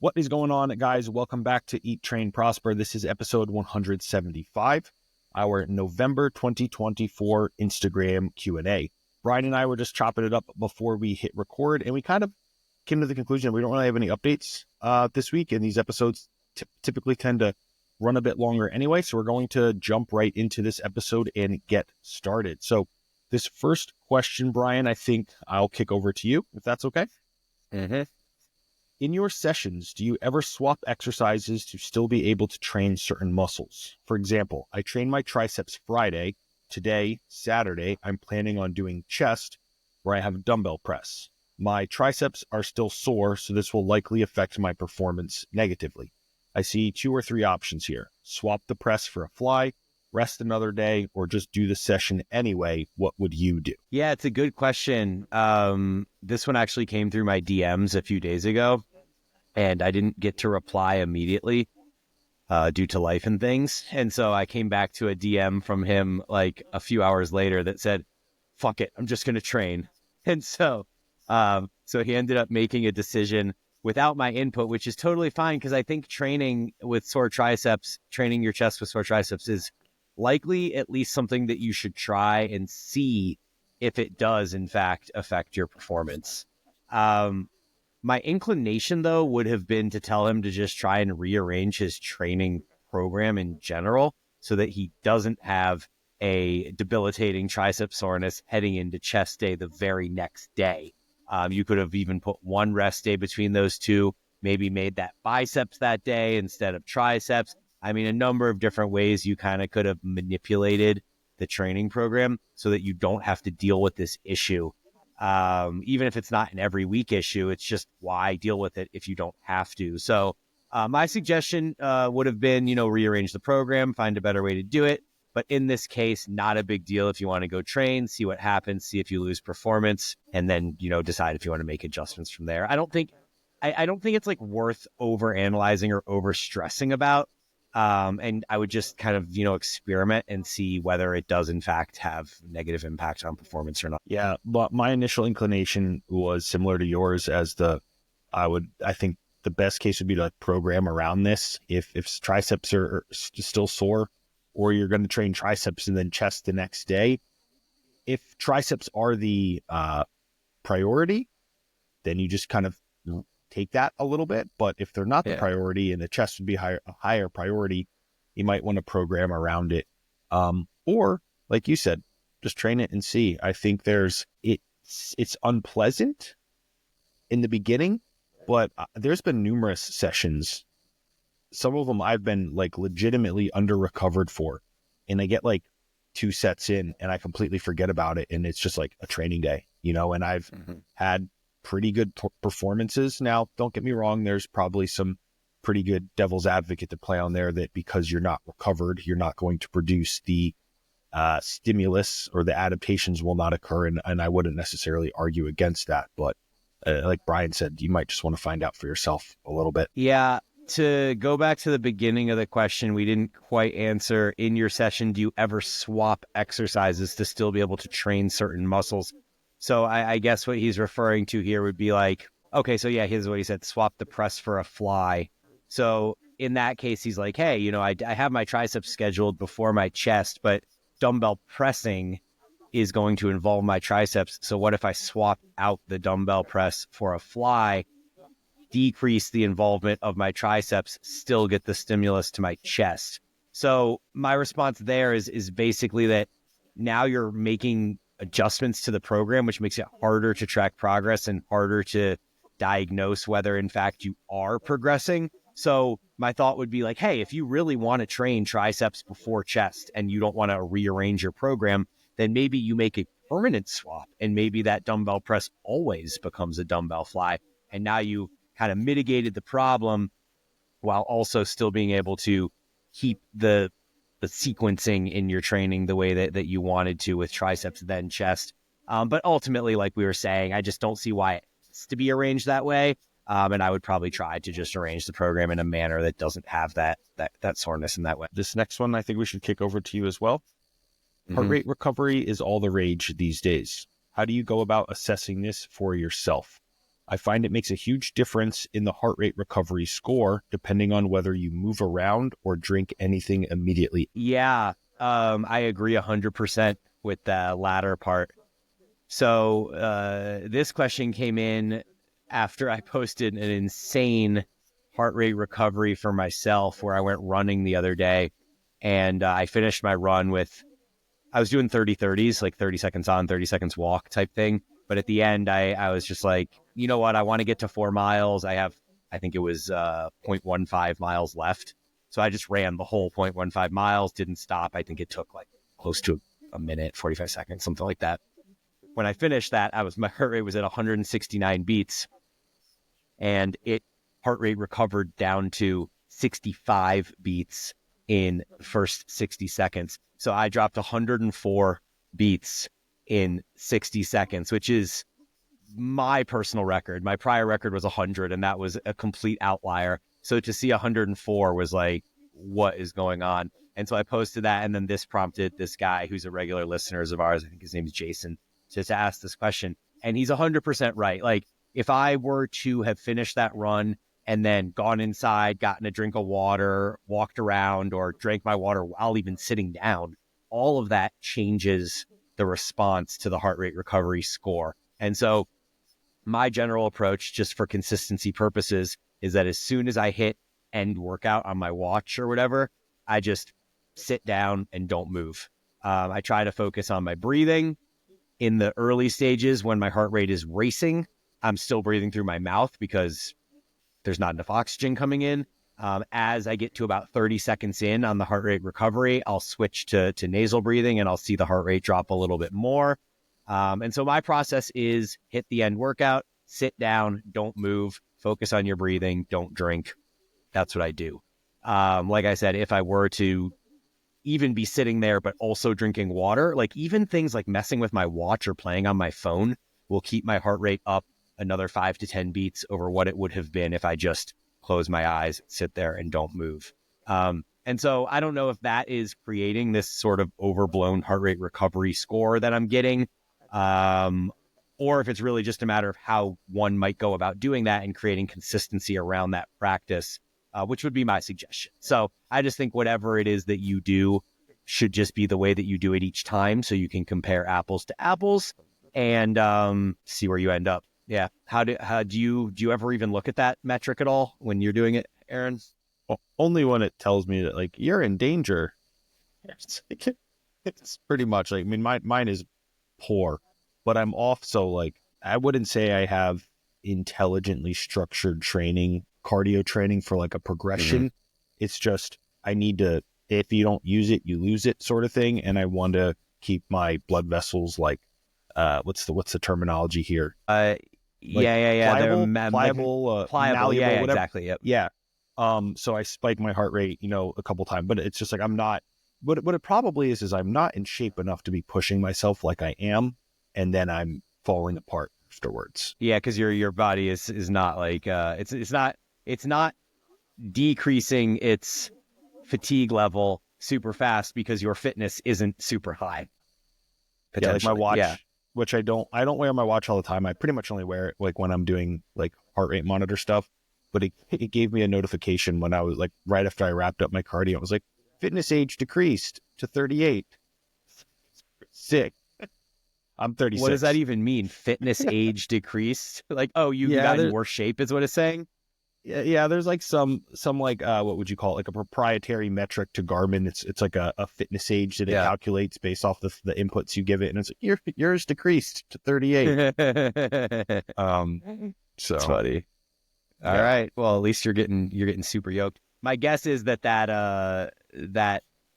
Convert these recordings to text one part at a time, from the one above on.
What is going on, guys? Welcome back to Eat, Train, Prosper. This is episode 175, our November 2024 Instagram Q&A. Brian and I were just chopping it up before we hit record, and we kind of came to the conclusion we don't really have any updates this week, and these episodes typically tend to run a bit longer anyway, so we're going to jump right into this episode and get started. So this first question, Brian, I think I'll kick over to you, if that's okay. Mm-hmm. In your sessions, do you ever swap exercises to still be able to train certain muscles? For example, I train my triceps Friday. Today, Saturday, I'm planning on doing chest, where I have dumbbell press. My triceps are still sore, so this will likely affect my performance negatively. I see 2 or 3 options here. Swap the press for a fly, rest another day, or just do the session anyway. What would you do? Yeah, it's a good question. This one actually came through my DMs a few days ago, and I didn't get to reply immediately due to life and things. And so I came back to a DM from him like a few hours later that said, fuck it, I'm just going to train. And so he ended up making a decision without my input, which is totally fine, because I think training with sore triceps, training your chest with sore triceps is likely at least something that you should try and see if it does, in fact, affect your performance. My inclination, though, would have been to tell him to just try and rearrange his training program in general so that he doesn't have a debilitating tricep soreness heading into chest day the very next day. You could have even put one rest day between those two, maybe made that biceps that day instead of triceps. I mean, a number of different ways you kind of could have manipulated the training program so that you don't have to deal with this issue. Even if it's not an every week issue, it's just why deal with it if you don't have to. So my suggestion would have been, rearrange the program, find a better way to do it. But in this case, not a big deal if you want to go train, see what happens, see if you lose performance, and then, decide if you want to make adjustments from there. I don't think it's like worth over analyzing or over stressing about. And I would just kind of, experiment and see whether it does in fact have negative impact on performance or not. Yeah, but my initial inclination was similar to yours I think the best case would be to like program around this. If triceps are still sore, or you're going to train triceps and then chest the next day, if triceps are the priority, then you just kind of take that a little bit. But if they're not the priority and the chest would be a higher priority, you might want to program around it. Or like you said, just train it and see. I think it's unpleasant in the beginning, but there's been numerous sessions. Some of them I've been like legitimately under recovered for, and I get like 2 sets in and I completely forget about it. And it's just like a training day, and I've had pretty good performances. Now, don't get me wrong. There's probably some pretty good devil's advocate to play on there that because you're not recovered, you're not going to produce the stimulus, or the adaptations will not occur. And I wouldn't necessarily argue against that. But like Brian said, you might just want to find out for yourself a little bit. Yeah. To go back to the beginning of the question, we didn't quite answer. In your session, do you ever swap exercises to still be able to train certain muscles? So I guess what he's referring to here would be like, okay, so yeah, here's what he said, swap the press for a fly. So in that case, he's like, hey, I have my triceps scheduled before my chest, but dumbbell pressing is going to involve my triceps. So what if I swap out the dumbbell press for a fly, decrease the involvement of my triceps, still get the stimulus to my chest? So my response there is basically that now you're making adjustments to the program, which makes it harder to track progress and harder to diagnose whether in fact you are progressing. So my thought would be like, hey, if you really want to train triceps before chest and you don't want to rearrange your program, then maybe you make a permanent swap, and maybe that dumbbell press always becomes a dumbbell fly. And now you kind of mitigated the problem while also still being able to keep the sequencing in your training the way that you wanted to with triceps, then chest. But ultimately, like we were saying, I just don't see why it's to be arranged that way. And I would probably try to just arrange the program in a manner that doesn't have that soreness in that way. This next one, I think we should kick over to you as well. Heart rate recovery is all the rage these days. How do you go about assessing this for yourself? I find it makes a huge difference in the heart rate recovery score, depending on whether you move around or drink anything immediately. Yeah, I agree 100% with the latter part. So this question came in after I posted an insane heart rate recovery for myself where I went running the other day, and I finished my run with, I was doing 30-30s, like 30 seconds on, 30 seconds walk type thing. But at the end, I was just like, you know what? I want to get to 4 miles. I think it was 0.15 miles left. So I just ran the whole 0.15 miles, didn't stop. I think it took like close to a minute, 45 seconds, something like that. When I finished that, my heart rate was at 169 beats, and heart rate recovered down to 65 beats in the first 60 seconds. So I dropped 104 beats in 60 seconds, which is my personal record. My prior record was 100, and that was a complete outlier. So to see 104 was like, what is going on? And so I posted that, and then this prompted this guy who's a regular listener of ours, I think his name is Jason, to ask this question. And he's 100% right. Like, if I were to have finished that run and then gone inside, gotten a drink of water, walked around, or drank my water while even sitting down, all of that changes the response to the heart rate recovery score. And so my general approach, just for consistency purposes, is that as soon as I hit end workout on my watch or whatever, I just sit down and don't move. I try to focus on my breathing. In the early stages, when my heart rate is racing, I'm still breathing through my mouth because there's not enough oxygen coming in. As I get to about 30 seconds in on the heart rate recovery, I'll switch to nasal breathing, and I'll see the heart rate drop a little bit more. And so my process is hit the end workout, sit down, don't move, focus on your breathing, don't drink. That's what I do. Like I said, if I were to even be sitting there, but also drinking water, like even things like messing with my watch or playing on my phone will keep my heart rate up another 5 to 10 beats over what it would have been if I just close my eyes, sit there, and don't move. And so I don't know if that is creating this sort of overblown heart rate recovery score that I'm getting, or if it's really just a matter of how one might go about doing that and creating consistency around that practice, which would be my suggestion. So I just think whatever it is that you do should just be the way that you do it each time, so you can compare apples to apples and see where you end up. Yeah. How do you ever even look at that metric at all when you're doing it, Aaron? Well, only when it tells me that like you're in danger. It's pretty much like, I mean, mine is poor, but I'm off. So like, I wouldn't say I have intelligently structured training, cardio training for like a progression. Mm-hmm. It's just, I need to, if you don't use it, you lose it sort of thing. And I want to keep my blood vessels like, what's the terminology here? Pliable, pliable, malleable, yeah, whatever. Exactly. Yep. Yeah. So I spike my heart rate, a couple times, but it's just like, I'm not, what it probably is I'm not in shape enough to be pushing myself like I am. And then I'm falling apart afterwards. Yeah. Cause your body is not like, it's not decreasing its fatigue level super fast because your fitness isn't super high. Yeah, like my watch, which I don't wear my watch all the time. I pretty much only wear it like when I'm doing like heart rate monitor stuff. But it gave me a notification when I was like, right after I wrapped up my cardio. It was like, fitness age decreased to 38. Sick. I'm 36. What does that even mean? Fitness age decreased? Like, oh, you got in worse shape is what it's saying? Yeah, there's like some like what would you call it? Like a proprietary metric to Garmin. It's like a fitness age that it calculates based off the inputs you give it, and it's like yours decreased to 38. So it's funny. All right. Well, at least you're getting super yoked. My guess is that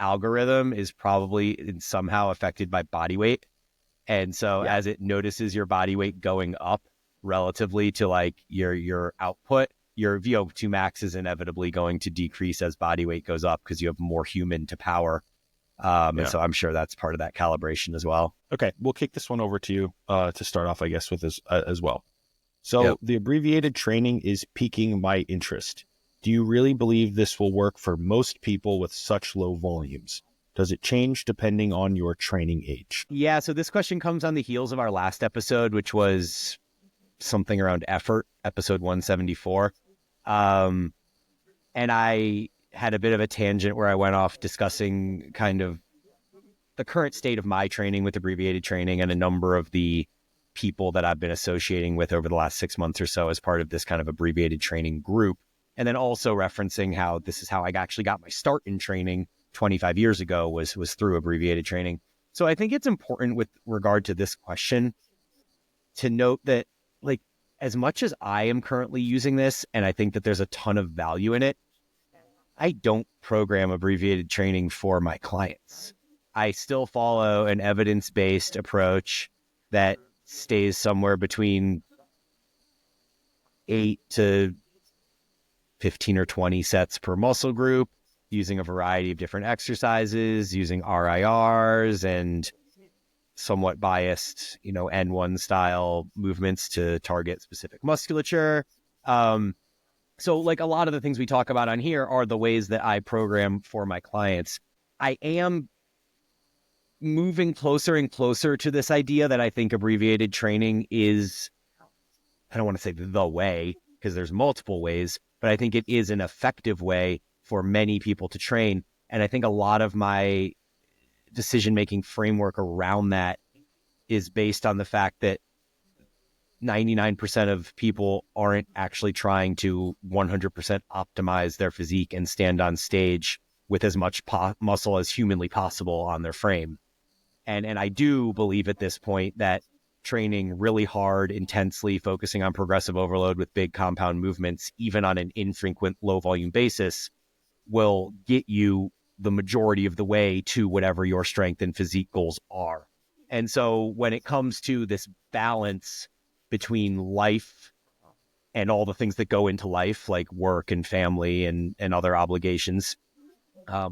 algorithm is probably somehow affected by body weight, and so as it notices your body weight going up relatively to like your output, your VO2 max is inevitably going to decrease as body weight goes up because you have more human to power. And so I'm sure that's part of that calibration as well. Okay, we'll kick this one over to you to start off, I guess, with this as well. So the abbreviated training is piquing my interest. Do you really believe this will work for most people with such low volumes? Does it change depending on your training age? Yeah, so this question comes on the heels of our last episode, which was something around effort, episode 174. And I had a bit of a tangent where I went off discussing kind of the current state of my training with abbreviated training and a number of the people that I've been associating with over the last 6 months or so as part of this kind of abbreviated training group. And then also referencing how this is how I actually got my start in training 25 years ago was through abbreviated training. So I think it's important with regard to this question to note that, like, as much as I am currently using this, and I think that there's a ton of value in it, I don't program abbreviated training for my clients. I still follow an evidence-based approach that stays somewhere between 8 to 15 or 20 sets per muscle group, using a variety of different exercises, using RIRs and somewhat biased, N1 style movements to target specific musculature. So like a lot of the things we talk about on here are the ways that I program for my clients. I am moving closer and closer to this idea that I think abbreviated training is, I don't want to say the way, because there's multiple ways, but I think it is an effective way for many people to train. And I think a lot of my decision-making framework around that is based on the fact that 99% of people aren't actually trying to 100% optimize their physique and stand on stage with as much muscle as humanly possible on their frame. And I do believe at this point that training really hard, intensely, focusing on progressive overload with big compound movements, even on an infrequent low volume basis, will get you the majority of the way to whatever your strength and physique goals are. And so when it comes to this balance between life and all the things that go into life, like work and family and other obligations,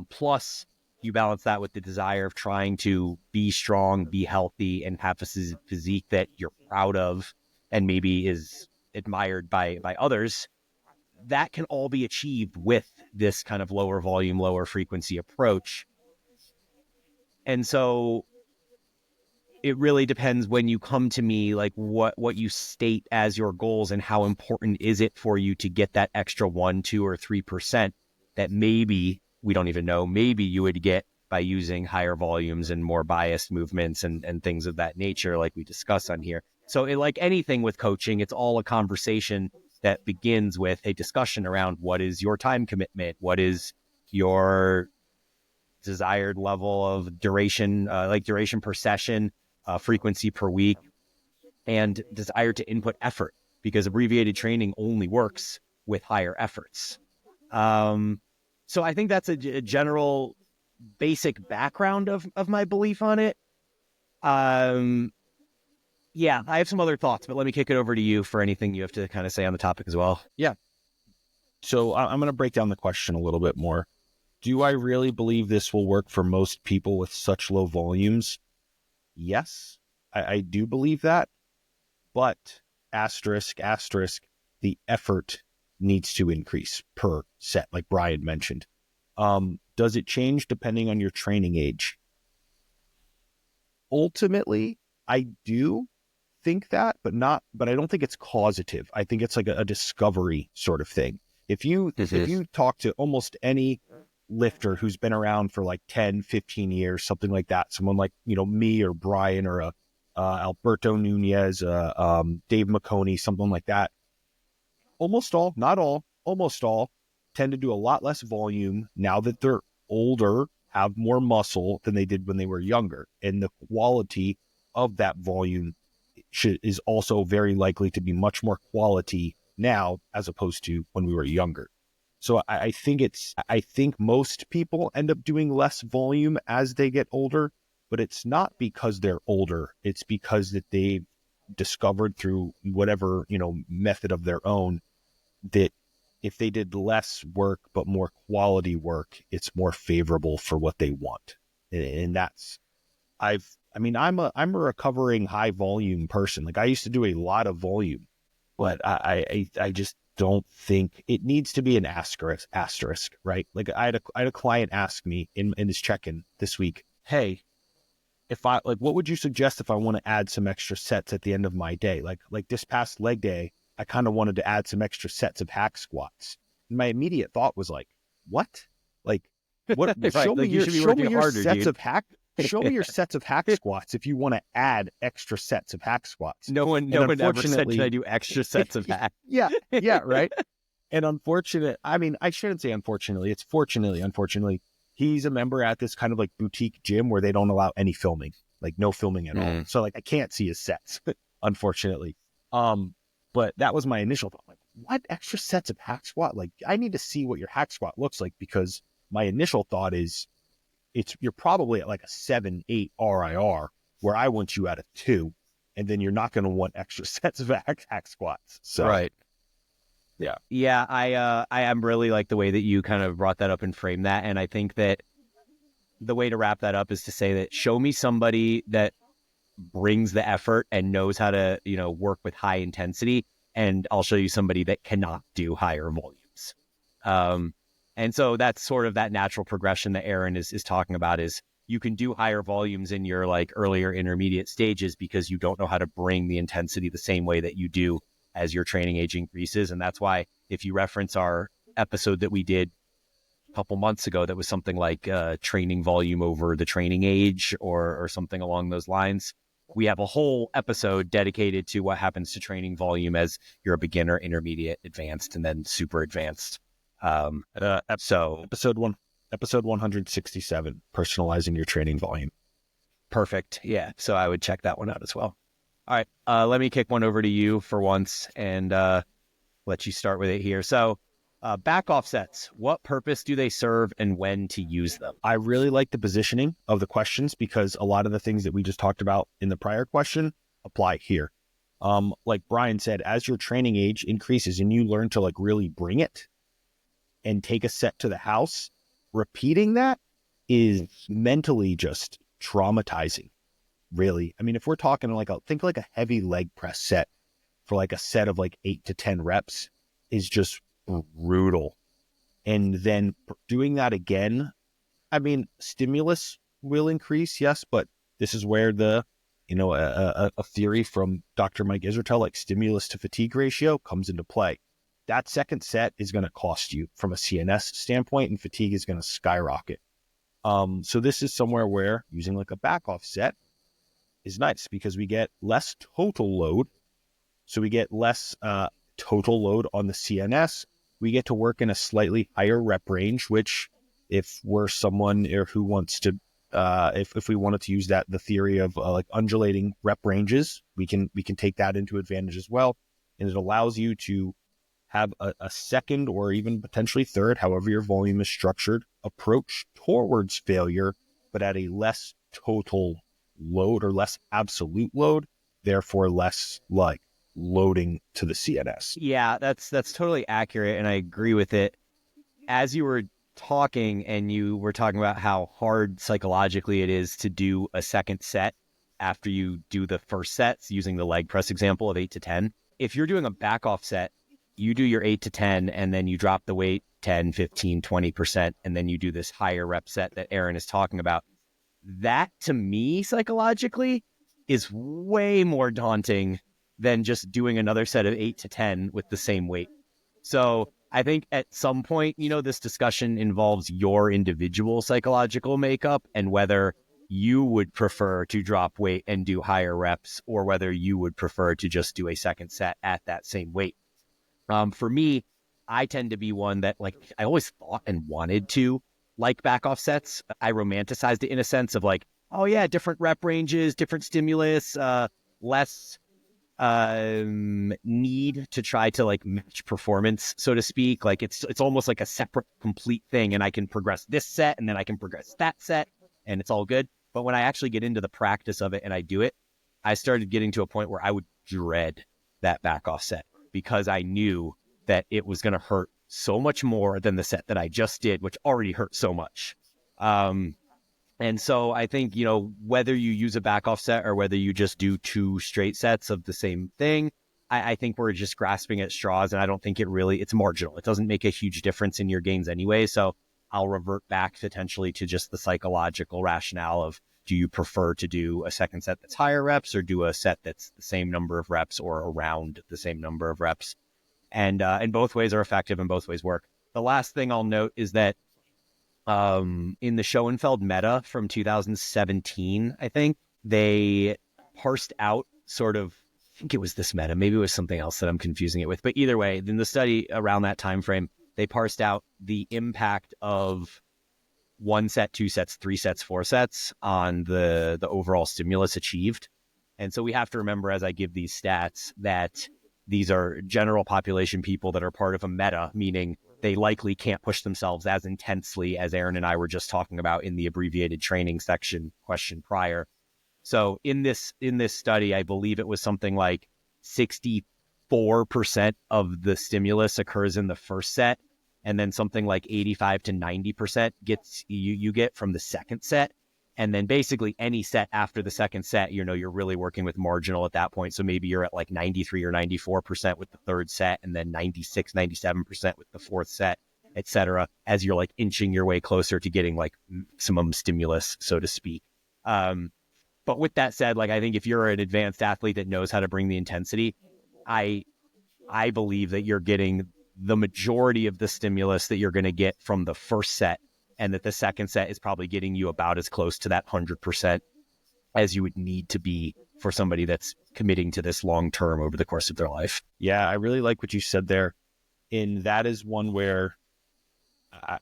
plus you balance that with the desire of trying to be strong, be healthy, and have a physique that you're proud of and maybe is admired by others, that can all be achieved with this kind of lower volume, lower frequency approach. And so it really depends when you come to me, like what you state as your goals and how important is it for you to get that extra 1, 2, or 3% that maybe, we don't even know, maybe you would get by using higher volumes and more biased movements and things of that nature, like we discuss on here. So like anything with coaching, it's all a conversation that begins with a discussion around what is your time commitment, what is your desired level of duration, like duration per session, frequency per week, and desire to input effort, because abbreviated training only works with higher efforts. So I think that's a general basic background of my belief on it. Yeah, I have some other thoughts, but let me kick it over to you for anything you have to kind of say on the topic as well. Yeah. So I'm going to break down the question a little bit more. Do I really believe this will work for most people with such low volumes? Yes, I do believe that. But asterisk, the effort needs to increase per set, like Brian mentioned. Does it change depending on your training age? Ultimately, I do think that, but I don't think it's causative. I think it's like a discovery sort of thing. If you talk to almost any lifter who's been around for like 10, 15 years, something like that, someone like, me or Brian or Alberto Nunez, Dave McConey, something like that, almost all, not all, almost all tend to do a lot less volume now that they're older, have more muscle than they did when they were younger. And the quality of that volume is also very likely to be much more quality now as opposed to when we were younger. So I think most people end up doing less volume as they get older, but it's not because they're older. It's because that they've discovered through whatever, method of their own, that if they did less work but more quality work, it's more favorable for what they want. And that's, I'm a recovering high volume person. Like I used to do a lot of volume, but I just don't think it needs to be an asterisk, right? Like I had a client ask me in his check-in this week, hey, if I like, what would you suggest if I want to add some extra sets at the end of my day? Like this past leg day, I kind of wanted to add some extra sets of hack squats. And my immediate thought was like, what? Like, what? Right. Like you should be working harder, sets dude. of hack. Show me your sets of hack squats if you want to add extra sets of hack squats. No one ever said, can I do extra sets of hack? Yeah, right. And I shouldn't say unfortunately, it's unfortunately, he's a member at this kind of like boutique gym where they don't allow any filming, like no filming at all. So like I can't see his sets, unfortunately. But that was my initial thought. Like, what extra sets of hack squat? Like I need to see what your hack squat looks like, because my initial thought is you're probably at like a 7-8 RIR where I want you at a 2, and then you're not going to want extra sets of hack squats. So right. Yeah. I am really like the way that you kind of brought that up and framed that. And I think that the way to wrap that up is to say that show me somebody that brings the effort and knows how to, work with high intensity, and I'll show you somebody that cannot do higher volumes. And so that's sort of that natural progression that Aaron is talking about, is you can do higher volumes in your like earlier intermediate stages because you don't know how to bring the intensity the same way that you do as your training age increases. And that's why if you reference our episode that we did a couple months ago, that was something like training volume over the training age or something along those lines. We have a whole episode dedicated to what happens to training volume as you're a beginner, intermediate, advanced, and then super advanced. Episode 167, personalizing your training volume. Perfect. Yeah. So I would check that one out as well. All right. Let me kick one over to you for once and let you start with it here. So back offsets, what purpose do they serve and when to use them? I really like the positioning of the questions, because a lot of the things that we just talked about in the prior question apply here. Like Brian said, as your training age increases and you learn to like really bring it and take a set to the house, repeating that is mentally just traumatizing, really. I mean, if we're talking think like a heavy leg press set for like a set of like 8 to 10 reps is just brutal. And then doing that again, I mean, stimulus will increase, yes, but this is where a theory from Dr. Mike Israetel, like stimulus to fatigue ratio, comes into play. That second set is going to cost you from a CNS standpoint, and fatigue is going to skyrocket. So this is somewhere where using like a back off set is nice, because we get less total load. So we get less total load on the CNS. We get to work in a slightly higher rep range, which if we're someone who wants to, if we wanted to use the theory of like undulating rep ranges, we can take that into advantage as well. And it allows you to have a second or even potentially third, however your volume is structured, approach towards failure, but at a less total load or less absolute load, therefore less like loading to the CNS. Yeah, that's totally accurate, and I agree with it. As you were talking, and you were talking about how hard psychologically it is to do a second set after you do the first sets, using the leg press example of 8 to 10. If you're doing a back off set, you do your 8 to 10, and then you drop the weight 10, 15, 20%, and then you do this higher rep set that Aaron is talking about. That, to me, psychologically, is way more daunting than just doing another set of 8 to 10 with the same weight. So I think at some point, this discussion involves your individual psychological makeup and whether you would prefer to drop weight and do higher reps, or whether you would prefer to just do a second set at that same weight. For me, I tend to be one that I always thought and wanted to like back off sets. I romanticized it in a sense of like, oh yeah, different rep ranges, different stimulus, less need to try to like match performance, so to speak. Like it's almost like a separate complete thing, and I can progress this set and then I can progress that set and it's all good. But when I actually get into the practice of it and I do it, I started getting to a point where I would dread that back off set, because I knew that it was going to hurt so much more than the set that I just did, which already hurt so much. And so I think, whether you use a back off set or whether you just do 2 straight sets of the same thing, I think we're just grasping at straws, and I don't think it's marginal. It doesn't make a huge difference in your gains anyway. So I'll revert back potentially to just the psychological rationale of do you prefer to do a second set that's higher reps or do a set that's the same number of reps or around the same number of reps? And both ways are effective and both ways work. The last thing I'll note is that in the Schoenfeld meta from 2017, I think, they parsed out sort of, I think it was this meta, maybe it was something else that I'm confusing it with. But either way, in the study around that time frame, they parsed out the impact of 1 set, 2 sets, 3 sets, 4 sets on the overall stimulus achieved. And so we have to remember as I give these stats that these are general population people that are part of a meta, meaning they likely can't push themselves as intensely as Aaron and I were just talking about in the abbreviated training section question prior. So in this study, I believe it was something like 64% of the stimulus occurs in the first set, and then something like 85 to 90% you get from the second set. And then basically any set after the second set, you're really working with marginal at that point. So maybe you're at like 93 or 94% with the third set, and then 96, 97% with the fourth set, et cetera, as you're like inching your way closer to getting like maximum stimulus, so to speak. But with that said, like, I think if you're an advanced athlete that knows how to bring the intensity, I believe that you're getting the majority of the stimulus that you're going to get from the first set, and that the second set is probably getting you about as close to that 100% as you would need to be for somebody that's committing to this long term over the course of their life. Yeah, I really like what you said there. And that is one where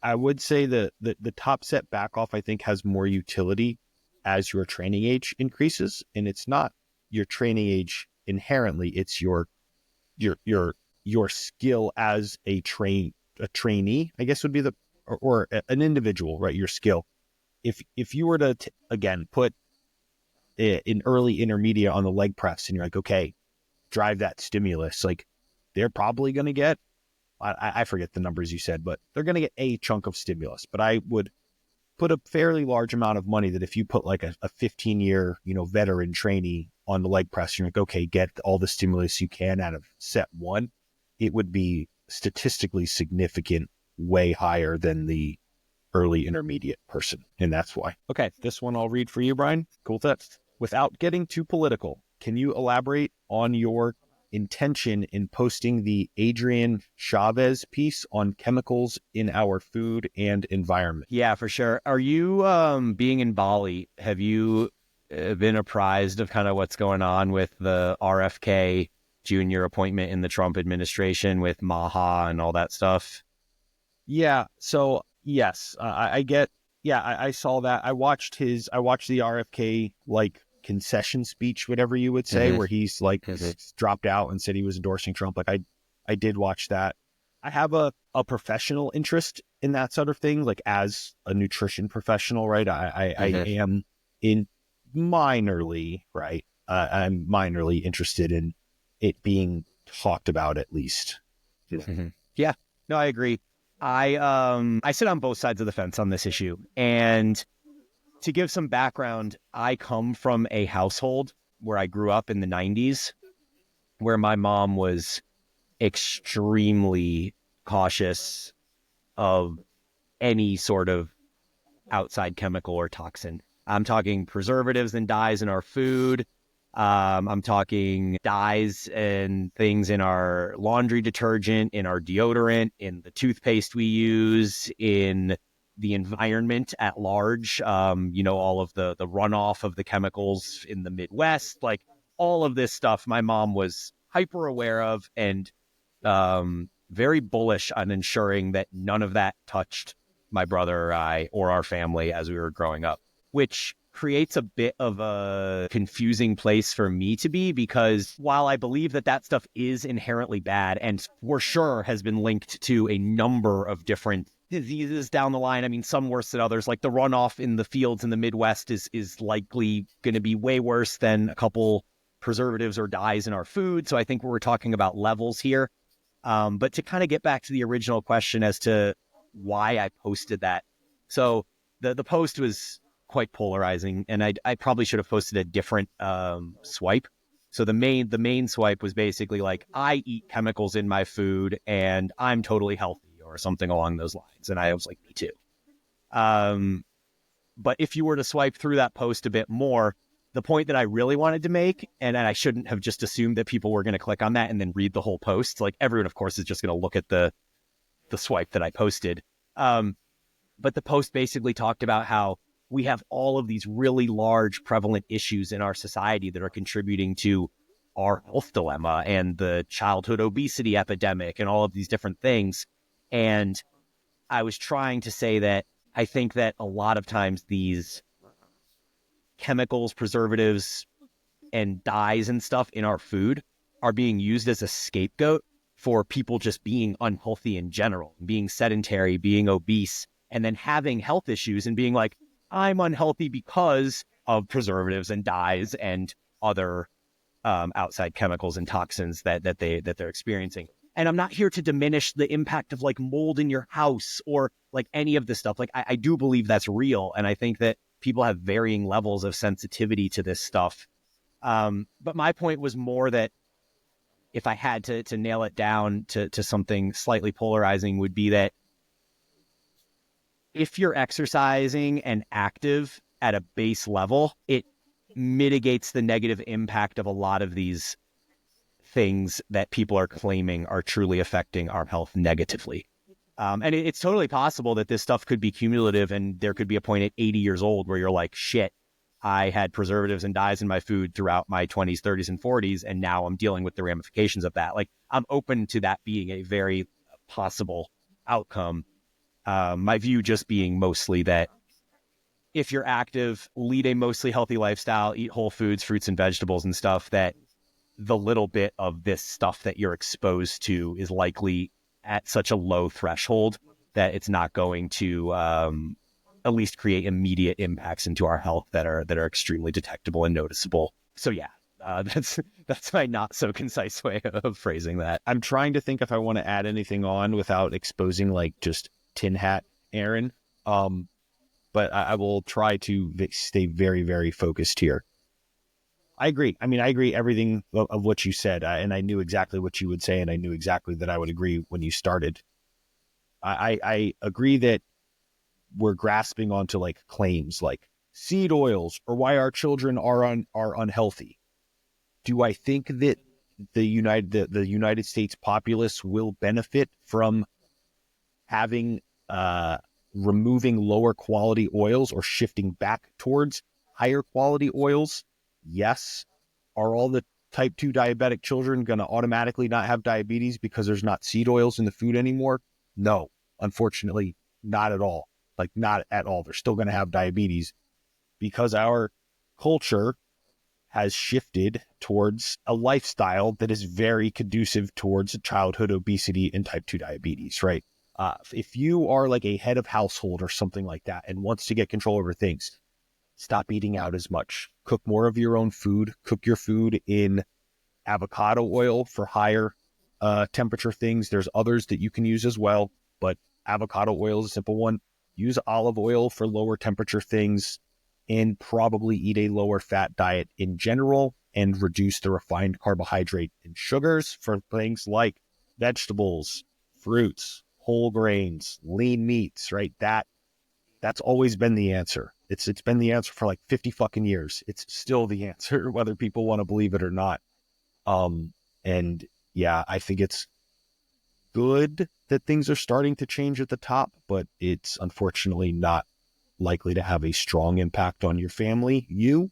I would say the top set back off, I think, has more utility as your training age increases. And it's not your training age inherently, it's your skill as a trainee, I guess would be or an individual, right? Your skill. If you were to, again, put an early intermediate on the leg press and you're like, okay, drive that stimulus, like they're probably going to get, I forget the numbers you said, but they're going to get a chunk of stimulus. But I would put a fairly large amount of money that if you put like a 15-year, veteran trainee on the leg press, you're like, okay, get all the stimulus you can out of set 1, it would be statistically significant, way higher than the early intermediate person. And that's why. Okay, this one I'll read for you, Brian. Cool text. Without getting too political, can you elaborate on your intention in posting the Adrian Chavez piece on chemicals in our food and environment? Yeah, for sure. Are you, being in Bali, have you been apprised of kind of what's going on with the RFK Jr. appointment in the Trump administration with Maha and all that stuff? Yeah. So yes, I saw that. I watched the RFK like concession speech, whatever you would say, where he's like dropped out and said he was endorsing Trump. Like I did watch that. I have a professional interest in that sort of thing, like as a nutrition professional, right? I am in minorly, right? I'm minorly interested in it being talked about at least. Yeah, no, I agree. I sit on both sides of the fence on this issue. And to give some background, I come from a household where I grew up in the 90s, where my mom was extremely cautious of any sort of outside chemical or toxin. I'm talking preservatives and dyes in our food. I'm talking dyes and things in our laundry detergent, in our deodorant, in the toothpaste we use, in the environment at large. All of the runoff of the chemicals in the Midwest, like all of this stuff, my mom was hyper aware of and very bullish on ensuring that none of that touched my brother or I or our family as we were growing up, which creates a bit of a confusing place for me to be, because while I believe that stuff is inherently bad and for sure has been linked to a number of different diseases down the line, I mean, some worse than others, like the runoff in the fields in the Midwest is likely going to be way worse than a couple preservatives or dyes in our food. So I think we're talking about levels here. But to kind of get back to the original question as to why I posted that. So the post was quite polarizing, and I probably should have posted a different swipe. So the main swipe was basically like, I eat chemicals in my food and I'm totally healthy, or something along those lines. And I was like, me too. But if you were to swipe through that post a bit more, the point that I really wanted to make, and I shouldn't have just assumed that people were going to click on that and then read the whole post. Like everyone, of course, is just going to look at the swipe that I posted. But the post basically talked about how we have all of these really large prevalent issues in our society that are contributing to our health dilemma and the childhood obesity epidemic and all of these different things. And I was trying to say that I think that a lot of times these chemicals, preservatives, and dyes and stuff in our food are being used as a scapegoat for people just being unhealthy in general, being sedentary, being obese, and then having health issues and being like, I'm unhealthy because of preservatives and dyes and other outside chemicals and toxins that they're experiencing. And I'm not here to diminish the impact of like mold in your house or like any of this stuff. Like I do believe that's real. And I think that people have varying levels of sensitivity to this stuff. But my point was more that if I had to nail it down to something slightly polarizing would be that if you're exercising and active at a base level, it mitigates the negative impact of a lot of these things that people are claiming are truly affecting our health negatively. And it's totally possible that this stuff could be cumulative and there could be a point at 80 years old where you're like, shit, I had preservatives and dyes in my food throughout my 20s, 30s, and 40s, and now I'm dealing with the ramifications of that. Like, I'm open to that being a very possible outcome. My view just being mostly that if you're active, lead a mostly healthy lifestyle, eat whole foods, fruits and vegetables and stuff, that the little bit of this stuff that you're exposed to is likely at such a low threshold that it's not going to at least create immediate impacts into our health that are extremely detectable and noticeable. So yeah, that's my not so concise way of phrasing that. I'm trying to think if I want to add anything on without exposing like just tin hat Aaron. But I will try to stay very, very focused here. I agree. I mean, I agree everything of what you said, and I knew exactly what you would say, and I knew exactly that I would agree when you started. I agree that we're grasping onto like claims like seed oils or why our children are unhealthy. Do I think that the United States populace will benefit from having removing lower quality oils or shifting back towards higher quality oils? Yes. Are all the type 2 diabetic children going to automatically not have diabetes because there's not seed oils in the food anymore? No, unfortunately, not at all. Like, not at all. They're still going to have diabetes because our culture has shifted towards a lifestyle that is very conducive towards childhood obesity and type 2 diabetes, right? If you are like a head of household or something like that and wants to get control over things, stop eating out as much. Cook more of your own food. Cook your food in avocado oil for higher temperature things. There's others that you can use as well, but avocado oil is a simple one. Use olive oil for lower temperature things, and probably eat a lower fat diet in general and reduce the refined carbohydrate and sugars for things like vegetables, fruits, whole grains, lean meats, right? That's always been the answer. It's been the answer for like 50 fucking years. It's still the answer, whether people want to believe it or not. And yeah, I think it's good that things are starting to change at the top, but it's unfortunately not likely to have a strong impact on your family. You,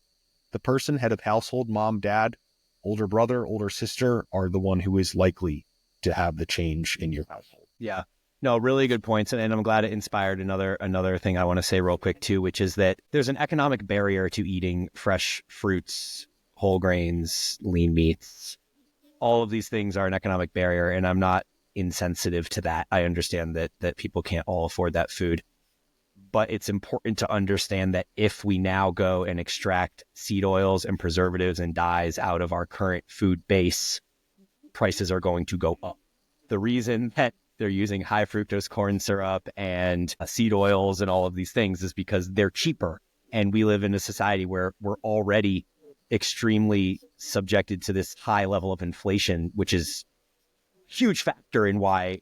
the person, head of household, mom, dad, older brother, older sister, are the one who is likely to have the change in your household. Yeah. No, really good points. And I'm glad it inspired another thing I want to say real quick too, which is that there's an economic barrier to eating fresh fruits, whole grains, lean meats. All of these things are an economic barrier, and I'm not insensitive to that. I understand that people can't all afford that food. But it's important to understand that if we now go and extract seed oils and preservatives and dyes out of our current food base, prices are going to go up. The reason that they're using high fructose corn syrup and seed oils and all of these things is because they're cheaper. And we live in a society where we're already extremely subjected to this high level of inflation, which is a huge factor in why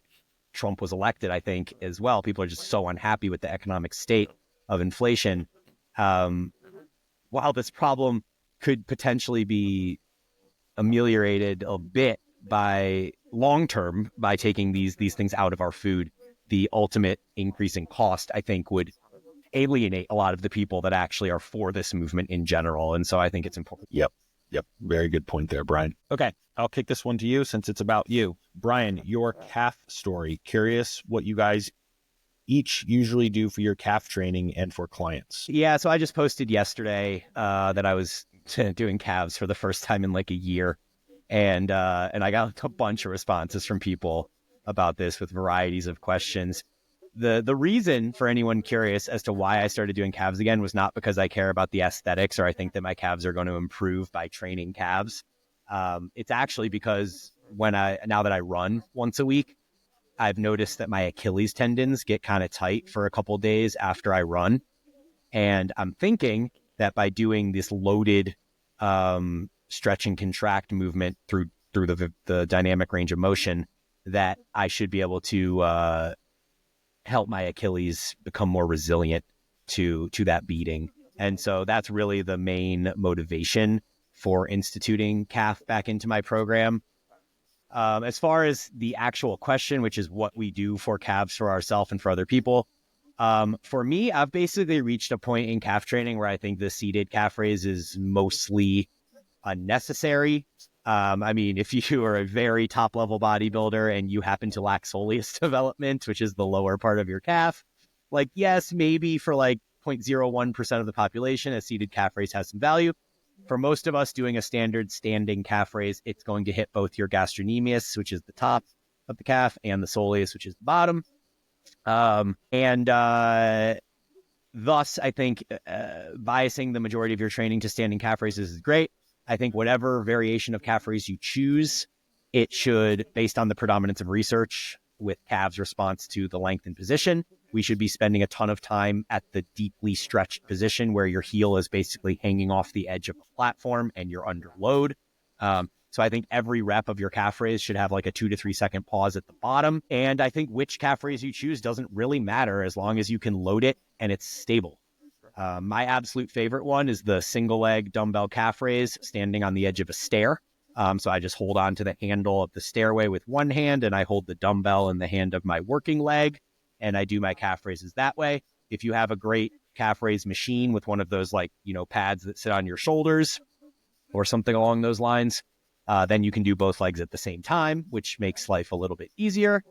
Trump was elected, I think, as well. People are just so unhappy with the economic state of inflation. While this problem could potentially be ameliorated a bit by long-term by taking these things out of our food, the ultimate increase in cost, I think, would alienate a lot of the people that actually are for this movement in general. And so I think it's important. Yep. Very good point there, Brian. Okay, I'll kick this one to you since it's about you. Brian, your calf story. Curious what you guys each usually do for your calf training and for clients. Yeah, so I just posted yesterday that I was doing calves for the first time in like a year. And I got a bunch of responses from people about this with varieties of questions. The reason for anyone curious as to why I started doing calves again was not because I care about the aesthetics or I think that my calves are going to improve by training calves. It's actually because now that I run once a week, I've noticed that my Achilles tendons get kind of tight for a couple days after I run. And I'm thinking that by doing this loaded stretch and contract movement through the dynamic range of motion, that I should be able to help my Achilles become more resilient to that beating. And so that's really the main motivation for instituting calf back into my program. As far as the actual question, which is what we do for calves for ourselves and for other people, for me, I've basically reached a point in calf training where I think the seated calf raise is mostly unnecessary. I mean, if you are a very top level bodybuilder and you happen to lack soleus development, which is the lower part of your calf, like, yes, maybe for like 0.01% of the population, a seated calf raise has some value. For most of us doing a standard standing calf raise, it's going to hit both your gastrocnemius, which is the top of the calf, and the soleus, which is the bottom. Thus, I think biasing the majority of your training to standing calf raises is great. I think whatever variation of calf raise you choose, it should, based on the predominance of research with calves' response to the length and position, we should be spending a ton of time at the deeply stretched position where your heel is basically hanging off the edge of the platform and you're under load. So I think every rep of your calf raise should have like a 2 to 3 second pause at the bottom. And I think which calf raise you choose doesn't really matter as long as you can load it and it's stable. My absolute favorite one is the single leg dumbbell calf raise standing on the edge of a stair. So I just hold on to the handle of the stairway with one hand and I hold the dumbbell in the hand of my working leg and I do my calf raises that way. If you have a great calf raise machine with one of those pads that sit on your shoulders or something along those lines, then you can do both legs at the same time, which makes life a little bit easier.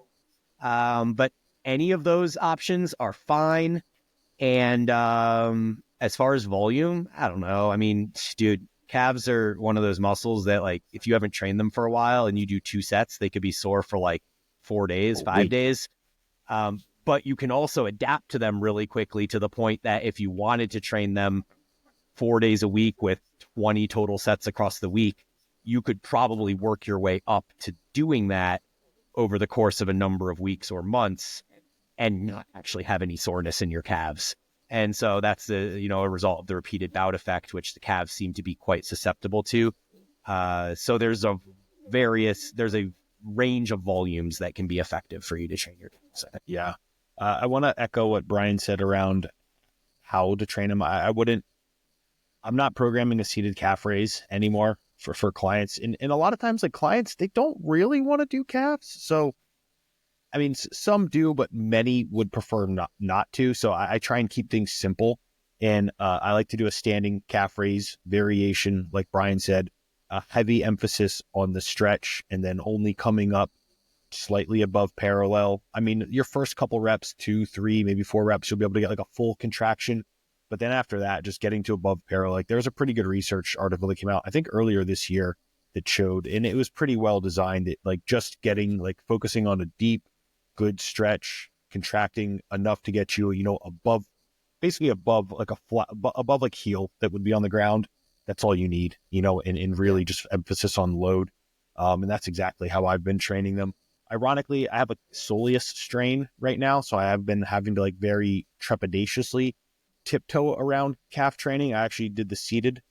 But any of those options are fine. And as far as volume, I don't know. I mean, dude, calves are one of those muscles that, like, if you haven't trained them for a while and you do 2 sets, they could be sore for like 4 days, 5 days. But you can also adapt to them really quickly to the point that if you wanted to train them 4 days a week with 20 total sets across the week, you could probably work your way up to doing that over the course of a number of weeks or months and not actually have any soreness in your calves. And so that's a result of the repeated bout effect, which the calves seem to be quite susceptible to. So there's a range of volumes that can be effective for you to train your calves. Yeah. I want to echo what Brian said around how to train them. I'm not programming a seated calf raise anymore for clients. And a lot of times, like, clients, they don't really want to do calves. So, I mean, some do, but many would prefer not to. So I try and keep things simple. And I like to do a standing calf raise variation, like Brian said, a heavy emphasis on the stretch and then only coming up slightly above parallel. I mean, your first couple reps, 2, 3, maybe 4 reps, you'll be able to get like a full contraction. But then after that, just getting to above parallel, like there's a pretty good research article that came out, I think earlier this year, that showed, and it was pretty well designed, that like just getting, like, focusing on a deep, good stretch, contracting enough to get you, above like a flat, above like heel that would be on the ground. That's all you need, and really just emphasis on load. And that's exactly how I've been training them. Ironically, I have a soleus strain right now, so I have been having to, like, very trepidatiously tiptoe around calf training. I actually did the seated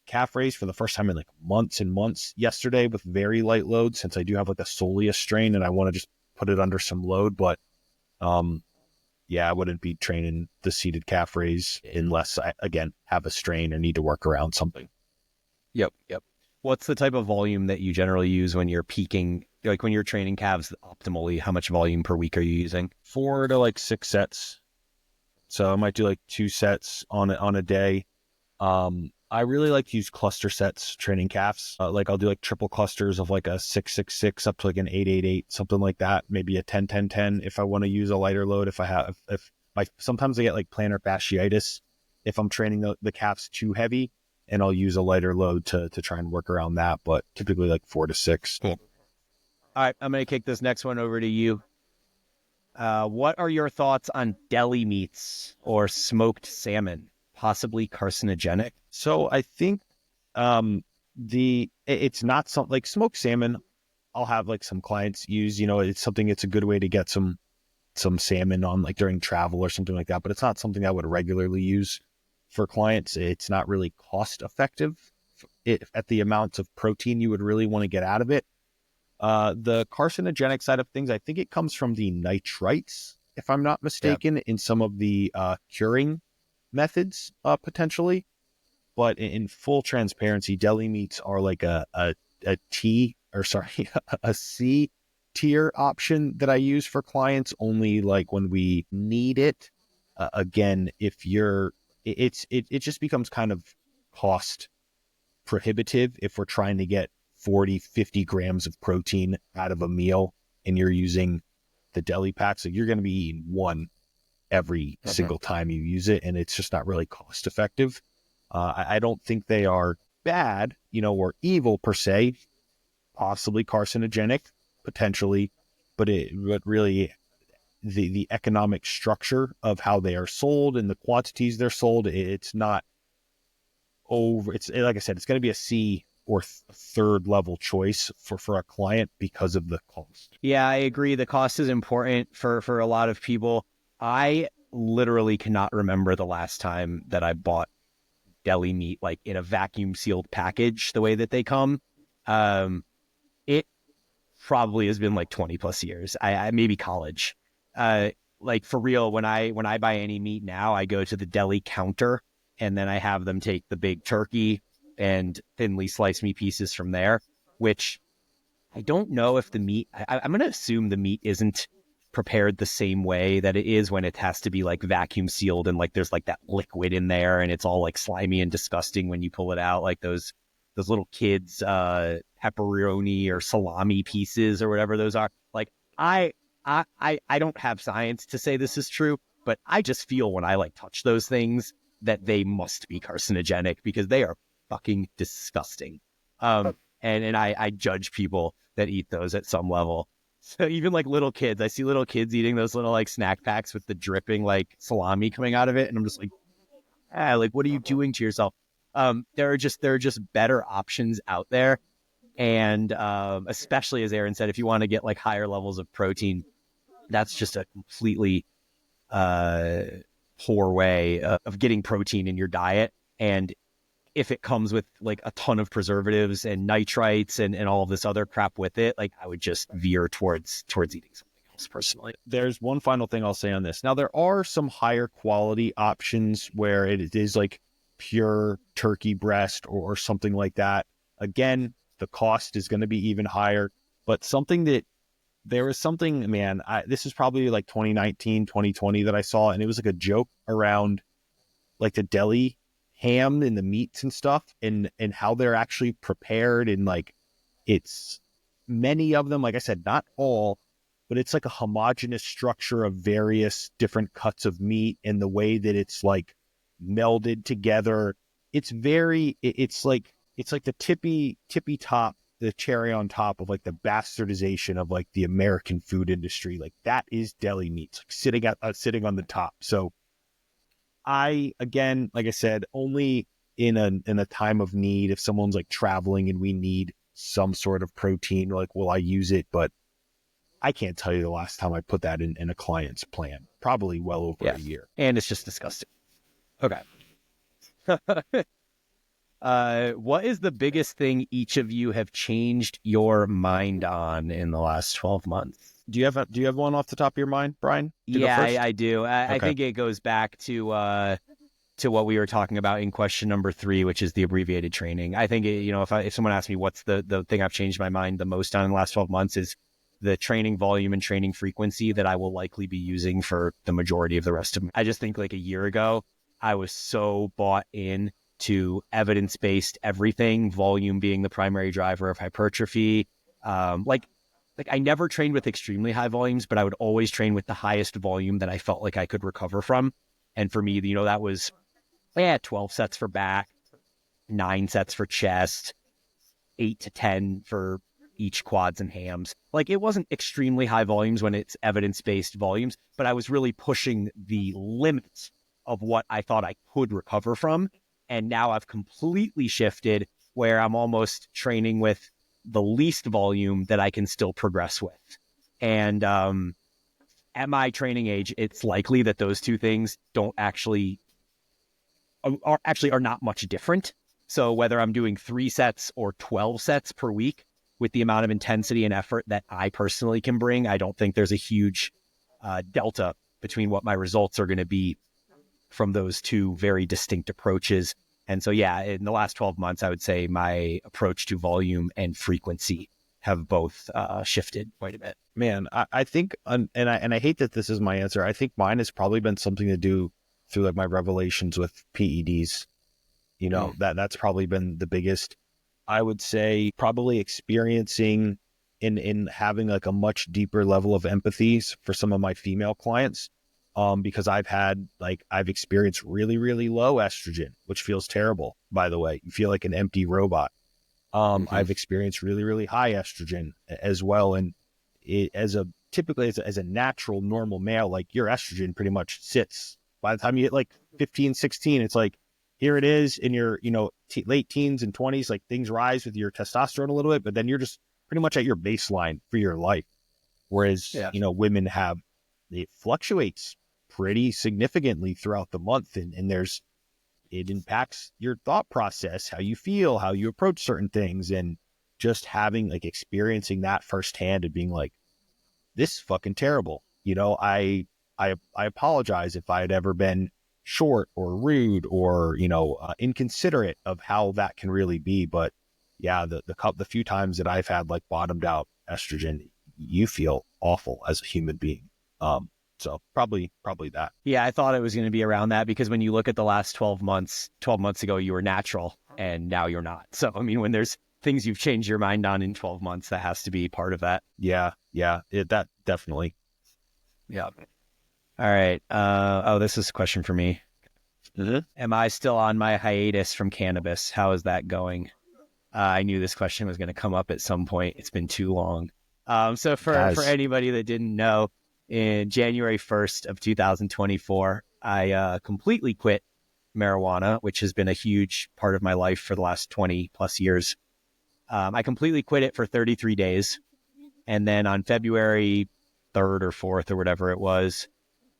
calf raise for the first time in like months and months yesterday with very light load, since I do have like a soleus strain and I want to just put it under some load. But yeah, I wouldn't be training the seated calf raise unless I, again, have a strain or need to work around something. Yep. Yep. What's the type of volume that you generally use when you're peaking, like when you're training calves optimally? How much volume per week are you using? 4 to like 6 sets. So I might do like 2 sets on a day. I really like to use cluster sets training calves. Like I'll do like triple clusters of like a 6-6-6 up to like an 8-8-8, something like that. Maybe a 10-10-10 if I want to use a lighter load. If sometimes I get like plantar fasciitis if I'm training the calves too heavy, and I'll use a lighter load to try and work around that. But typically like 4 to 6. Cool. All right, I'm going to kick this next one over to you. What are your thoughts on deli meats or smoked salmon, possibly carcinogenic? So I think it's not something like smoked salmon. I'll have like some clients use, it's a good way to get some salmon on like during travel or something like that, but it's not something I would regularly use for clients. It's not really cost effective at the amounts of protein you would really want to get out of it. The carcinogenic side of things, I think it comes from the nitrites, if I'm not mistaken, in some of the curing methods, potentially. But in full transparency, deli meats are like a C tier option that I use for clients only like when we need it. Again, it just becomes kind of cost prohibitive if we're trying to get 40-50 grams of protein out of a meal and you're using the deli packs. So you're going to be eating one every single time you use it, and it's just not really cost effective. I don't think they are bad, or evil per se, possibly carcinogenic, potentially, but really the economic structure of how they are sold and the quantities they're sold, it's not over. It's like I said, it's going to be a C or third level choice for a client because of the cost. Yeah, I agree. The cost is important for a lot of people. I literally cannot remember the last time that I bought deli meat like in a vacuum sealed package the way that they come. It probably has been like 20 plus years. I maybe college. Like for real, when I buy any meat now, I go to the deli counter and then I have them take the big turkey and thinly slice me pieces from there, which I don't know if the meat, I'm going to assume the meat isn't prepared the same way that it is when it has to be like vacuum sealed and like there's like that liquid in there and it's all like slimy and disgusting when you pull it out, like those little kids pepperoni or salami pieces or whatever those are. Like I don't have science to say this is true, but I just feel when I like touch those things that they must be carcinogenic because they are fucking disgusting. And I judge people that eat those at some level. So even like little kids, I see little kids eating those little like snack packs with the dripping like salami coming out of it, and I'm just like, like what are you doing to yourself? There are just better options out there, and especially as Aaron said, if you want to get like higher levels of protein, that's just a completely poor way of getting protein in your diet. And if it comes with like a ton of preservatives and nitrites and all of this other crap with it, like I would just veer towards eating something else personally. There's one final thing I'll say on this. Now, there are some higher quality options where it is like pure turkey breast or something like that. Again, the cost is going to be even higher, but there was something, man, this is probably like 2019, 2020 that I saw, and it was like a joke around like the deli ham and the meats and stuff and how they're actually prepared, and like it's many of them, like I said, not all, but it's like a homogeneous structure of various different cuts of meat and the way that it's like melded together. It's like the tippy top, the cherry on top of like the bastardization of like the American food industry. Like that is deli meats like sitting on the top. So again, like I said, only in a time of need, if someone's like traveling and we need some sort of protein, like, will I use it? But I can't tell you the last time I put that in a client's plan. Probably well over a year. And it's just disgusting. Okay. What is the biggest thing each of you have changed your mind on in the last 12 months? Do you have one off the top of your mind, Brian? To go Yeah, first? I do. I Okay. think it goes back to what we were talking about in question number 3, which is the abbreviated training. I think, if someone asks me what's the thing I've changed my mind the most on in the last 12 months is the training volume and training frequency that I will likely be using for the majority of the rest of I just think like a year ago, I was so bought in to evidence-based everything, volume being the primary driver of hypertrophy. Like I never trained with extremely high volumes, but I would always train with the highest volume that I felt like I could recover from. And for me, that was 12 sets for back, 9 sets for chest, 8 to 10 for each quads and hams. Like it wasn't extremely high volumes when it's evidence-based volumes, but I was really pushing the limits of what I thought I could recover from. And now I've completely shifted where I'm almost training with the least volume that I can still progress with. And at my training age, it's likely that those two things are not much different. So whether I'm doing 3 sets or 12 sets per week with the amount of intensity and effort that I personally can bring, I don't think there's a huge delta between what my results are going to be from those two very distinct approaches. And so, yeah, in the last 12 months, I would say my approach to volume and frequency have both shifted quite a bit. Man, I think, and I hate that this is my answer. I think mine has probably been something to do through like my revelations with PEDs. That's probably been the biggest. I would say probably experiencing in having like a much deeper level of empathy for some of my female clients. Because I've experienced really, really low estrogen, which feels terrible, by the way. You feel like an empty robot. I've experienced really, really high estrogen as well. And typically as a natural, normal male, like your estrogen pretty much sits by the time you hit like 15, 16, it's like, here it is in your, late teens and 20s, like things rise with your testosterone a little bit, but then you're just pretty much at your baseline for your life. Whereas, women it fluctuates pretty significantly throughout the month. And it impacts your thought process, how you feel, how you approach certain things. And just having experiencing that firsthand and being like, this is fucking terrible. I apologize if I had ever been short or rude or, inconsiderate of how that can really be. But yeah, the few times that I've had bottomed out estrogen, you feel awful as a human being. So probably that. Yeah, I thought it was going to be around that because when you look at the last 12 months ago, you were natural and now you're not. So, I mean, when there's things you've changed your mind on in 12 months, that has to be part of that. Yeah. That definitely. Yeah. All right. This is a question for me. Mm-hmm. Am I still on my hiatus from cannabis? How is that going? I knew this question was going to come up at some point. It's been too long. So for anybody that didn't know, in January 1st of 2024, I completely quit marijuana, which has been a huge part of my life for the last 20 plus years. I completely quit it for 33 days. And then on February 3rd or 4th or whatever it was,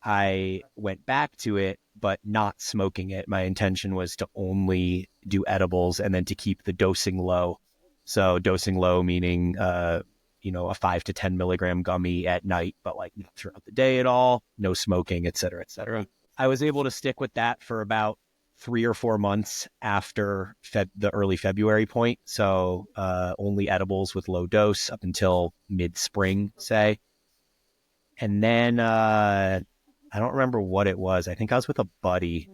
I went back to it, but not smoking it. My intention was to only do edibles and then to keep the dosing low. So dosing low meaning, a 5 to 10 milligram gummy at night, but not throughout the day at all, no smoking, et cetera, et cetera. I was able to stick with that for about 3 or 4 months after the early February point. So only edibles with low dose up until mid-spring, say. And then I don't remember what it was. I think I was with a buddy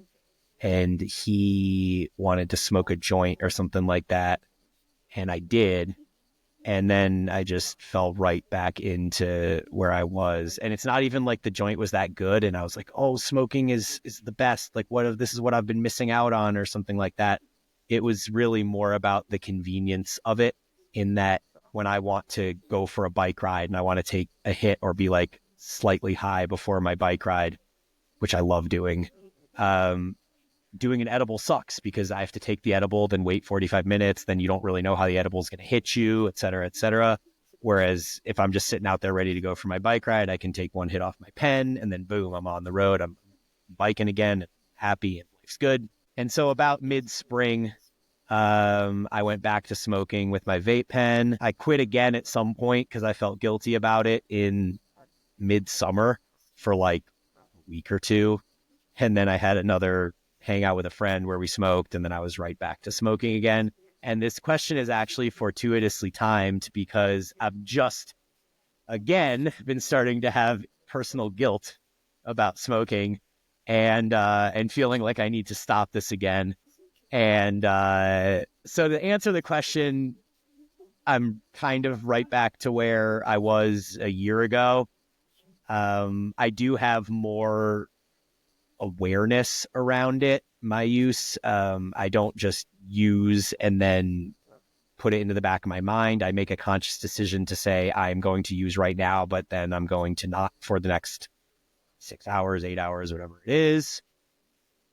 and he wanted to smoke a joint or something like that. And I did. And then I just fell right back into where I was. And it's not even like the joint was that good. And I was like, oh, smoking is the best. This is what I've been missing out on or something like that. It was really more about the convenience of it, in that when I want to go for a bike ride and I want to take a hit or be slightly high before my bike ride, which I love doing, doing an edible sucks because I have to take the edible, then wait 45 minutes. Then you don't really know how the edible is going to hit you, et cetera, et cetera. Whereas if I'm just sitting out there ready to go for my bike ride, I can take one hit off my pen and then boom, I'm on the road. I'm biking again, happy, and life's good. And so about mid-spring, I went back to smoking with my vape pen. I quit again at some point because I felt guilty about it in midsummer for like a week or two. And then I had another hangout with a friend where we smoked, and then I was right back to smoking again. And this question is actually fortuitously timed because I've just, again, been starting to have personal guilt about smoking and feeling like I need to stop this again. And so to answer the question, I'm kind of right back to where I was a year ago. I do have more awareness around it, my use. I don't just use and then put it into the back of my mind. I make a conscious decision to say I'm going to use right now, but then I'm going to not for the next 6 hours, 8 hours, whatever it is.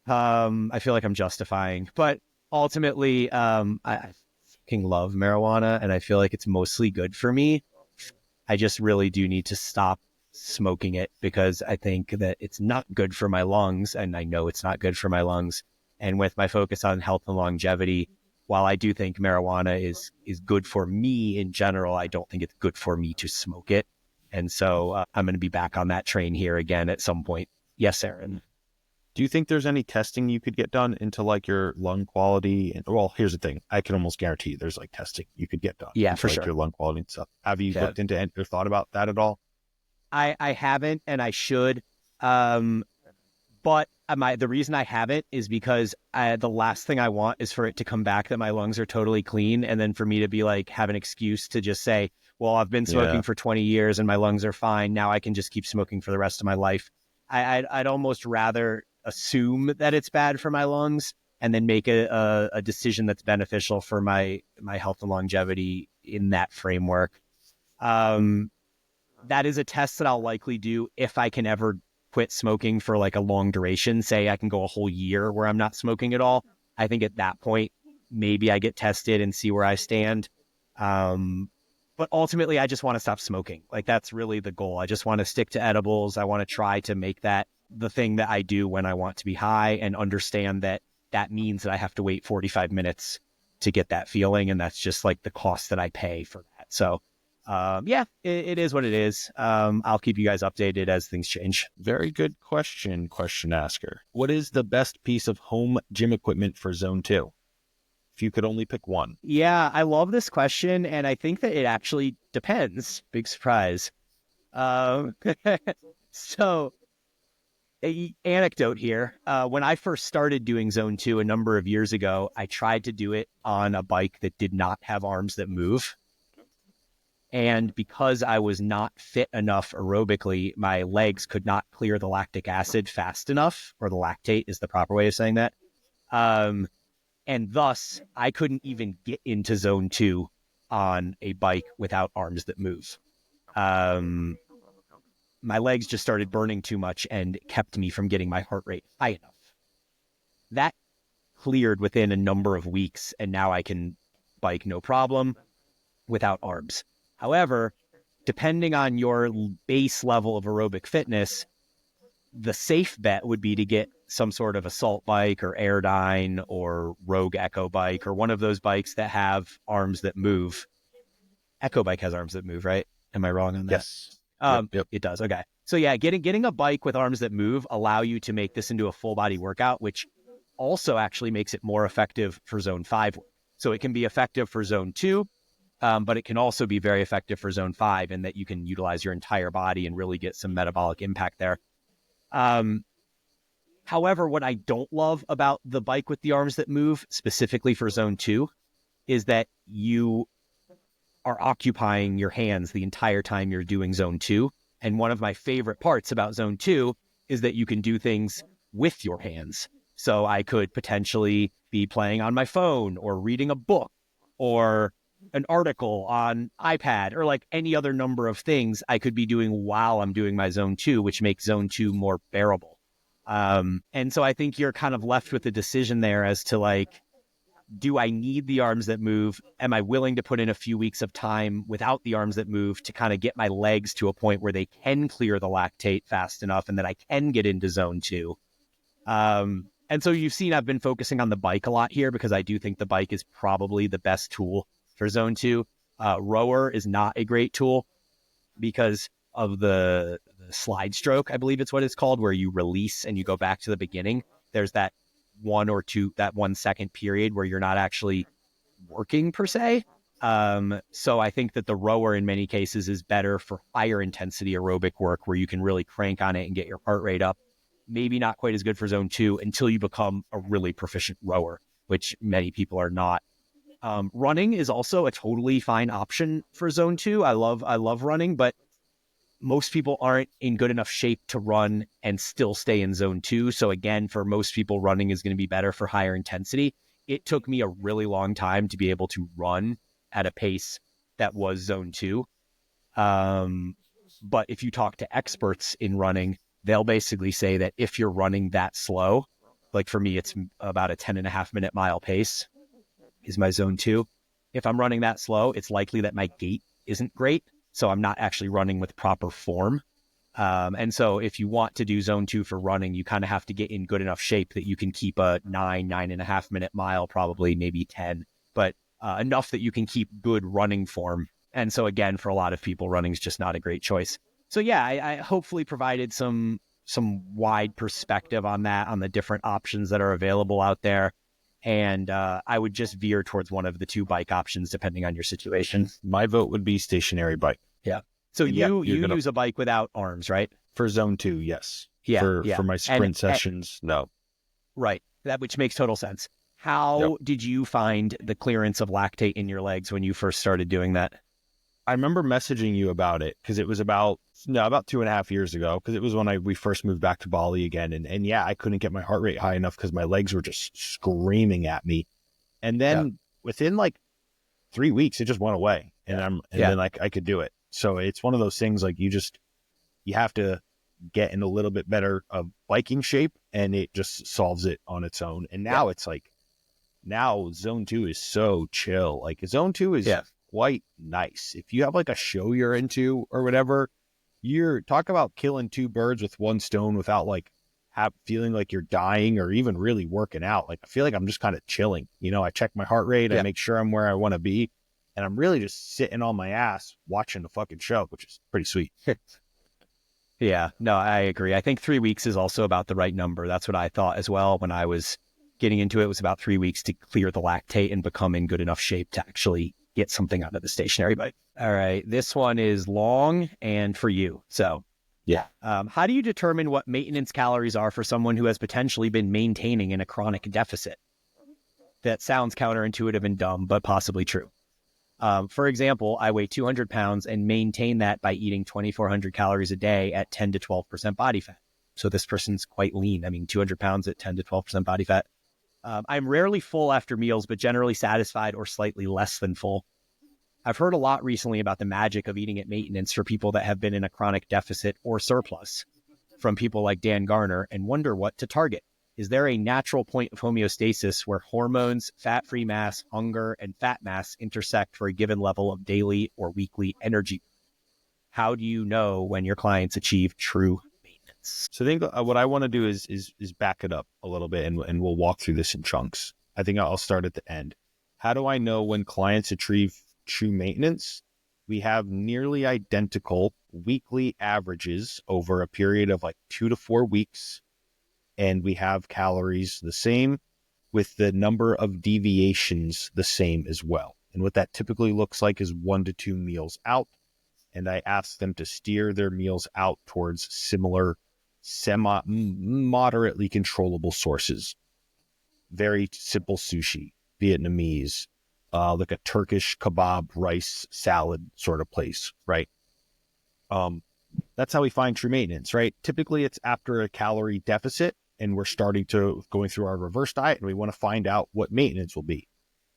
I feel like I'm justifying, but ultimately, I fucking love marijuana and I feel like it's mostly good for me. I just really do need to stop smoking it because I think that it's not good for my lungs, and I know it's not good for my lungs. And with my focus on health and longevity, while I do think marijuana is good for me in general, I don't think it's good for me to smoke it. And so I'm going to be back on that train here again at some point. Yes, Aaron. Do you think there's any testing you could get done into like your lung quality? And well, here's the thing. I can almost guarantee there's like testing you could get done. Yeah, into, for like, sure. your lung quality and stuff. Have you looked into or thought about that at all? I haven't, and I should. But the reason I haven't is because the last thing I want is for it to come back that my lungs are totally clean, and then for me to be like, have an excuse to just say, well, I've been smoking for 20 years and my lungs are fine. Now I can just keep smoking for the rest of my life. I'd almost rather assume that it's bad for my lungs and then make a decision that's beneficial for my health and longevity in that framework. That is a test that I'll likely do if I can ever quit smoking for like a long duration. Say I can go a whole year where I'm not smoking at all. I think at that point, maybe I get tested and see where I stand. But ultimately, I just want to stop smoking. Like that's really the goal. I just want to stick to edibles. I want to try to make that the thing that I do when I want to be high and understand that that means that I have to wait 45 minutes to get that feeling. And that's just like the cost that I pay for that. So it is what it is. I'll keep you guys updated as things change. Very good question asker. What is the best piece of home gym equipment for Zone 2? If you could only pick one. Yeah, I love this question, and I think that it actually depends. Big surprise. So, anecdote here. When I first started doing Zone 2 a number of years ago, I tried to do it on a bike that did not have arms that move. And because I was not fit enough aerobically, my legs could not clear the lactic acid fast enough, or the lactate is the proper way of saying that. And thus, I couldn't even get into Zone 2 on a bike without arms that move. My legs just started burning too much and kept me from getting my heart rate high enough. That cleared within a number of weeks, and now I can bike no problem without arms. However, depending on your base level of aerobic fitness, the safe bet would be to get some sort of assault bike or Airdyne or Rogue Echo bike or one of those bikes that have arms that move. Echo bike has arms that move, right? Am I wrong on that? Yes. Yep. It does. Okay. So yeah, getting a bike with arms that move allow you to make this into a full body workout, which also actually makes it more effective for Zone 5. So it can be effective for Zone 2, but it can also be very effective for Zone 5 in that you can utilize your entire body and really get some metabolic impact there. However, what I don't love about the bike with the arms that move, specifically for Zone 2, is that you are occupying your hands the entire time you're doing Zone 2. And one of my favorite parts about Zone 2 is that you can do things with your hands. So I could potentially be playing on my phone or reading a book or an article on iPad or like any other number of things I could be doing while I'm doing my Zone 2, which makes Zone 2 more bearable. And so I think you're kind of left with a decision there as to like, do I need the arms that move? Am I willing to put in a few weeks of time without the arms that move to kind of get my legs to a point where they can clear the lactate fast enough and that I can get into Zone 2? And so you've seen I've been focusing on the bike a lot here because I do think the bike is probably the best tool for zone 2. Rower is not a great tool because of the slide stroke, I believe it's what it's called, where you release and you go back to the beginning. There's that 1 second period where you're not actually working per se. So I think that the rower in many cases is better for higher intensity aerobic work where you can really crank on it and get your heart rate up. Maybe not quite as good for zone 2 until you become a really proficient rower, which many people are not. Running is also a totally fine option for zone 2. I love running, but most people aren't in good enough shape to run and still stay in zone 2. So again, for most people, running is going to be better for higher intensity. It took me a really long time to be able to run at a pace that was zone 2. But if you talk to experts in running, they'll basically say that if you're running that slow, like for me, it's about a 10.5 minute mile pace is my zone 2. If I'm running that slow, it's likely that my gait isn't great. So I'm not actually running with proper form. And so if you want to do zone 2 for running, you kind of have to get in good enough shape that you can keep a 9.5 minute mile, probably maybe 10, but enough that you can keep good running form. And so again, for a lot of people, running is just not a great choice. So yeah, I hopefully provided some wide perspective on that, on the different options that are available out there. And I would just veer towards one of the 2 bike options, depending on your situation. My vote would be stationary bike. Yeah. So you use a bike without arms, right? For zone 2, yes. Yeah. For my sprint sessions, no. Right. That which makes total sense. How did you find the clearance of lactate in your legs when you first started doing that? I remember messaging you about it because it was about 2.5 years ago, because it was when we first moved back to Bali again. And yeah, I couldn't get my heart rate high enough because my legs were just screaming at me. And then within like 3 weeks, it just went away. And then like I could do it. So it's one of those things like you have to get in a little bit better of biking shape, and it just solves it on its own. And now it's like, now zone 2 is so chill. Like zone 2 is quite nice. If you have like a show you're into or whatever, you're talk about killing 2 birds with 1 stone without like feeling like you're dying or even really working out. Like I feel like I'm just kind of chilling. You know, I check my heart rate, I make sure I'm where I want to be, and I'm really just sitting on my ass watching the fucking show, which is pretty sweet. Yeah, no, I agree. I think 3 weeks is also about the right number. That's what I thought as well when I was getting into it. It was about 3 weeks to clear the lactate and become in good enough shape to actually get something out of the stationary bike. All right, this one is long and for you. So how do you determine what maintenance calories are for someone who has potentially been maintaining in a chronic deficit? That sounds counterintuitive and dumb, but possibly true. For example, I weigh 200 pounds and maintain that by eating 2,400 calories a day at 10 to 12% body fat. So this person's quite lean. I mean, 200 pounds at 10 to 12% body fat. I'm rarely full after meals, but generally satisfied or slightly less than full. I've heard a lot recently about the magic of eating at maintenance for people that have been in a chronic deficit or surplus from people like Dan Garner, and wonder what to target. Is there a natural point of homeostasis where hormones, fat-free mass, hunger, and fat mass intersect for a given level of daily or weekly energy? How do you know when your clients achieve true maintenance? So I think what I want to do is back it up a little bit, and we'll walk through this in chunks. I think I'll start at the end. How do I know when clients achieve true maintenance? We have nearly identical weekly averages over a period of like 2 to 4 weeks. And we have calories the same, with the number of deviations the same as well. And what that typically looks like is 1 to 2 meals out. And I ask them to steer their meals out towards similar, moderately controllable sources. Very simple sushi, Vietnamese, like a Turkish kebab, rice, salad sort of place, right? That's how we find true maintenance, right? Typically it's after a calorie deficit, and we're going through our reverse diet, and we want to find out what maintenance will be.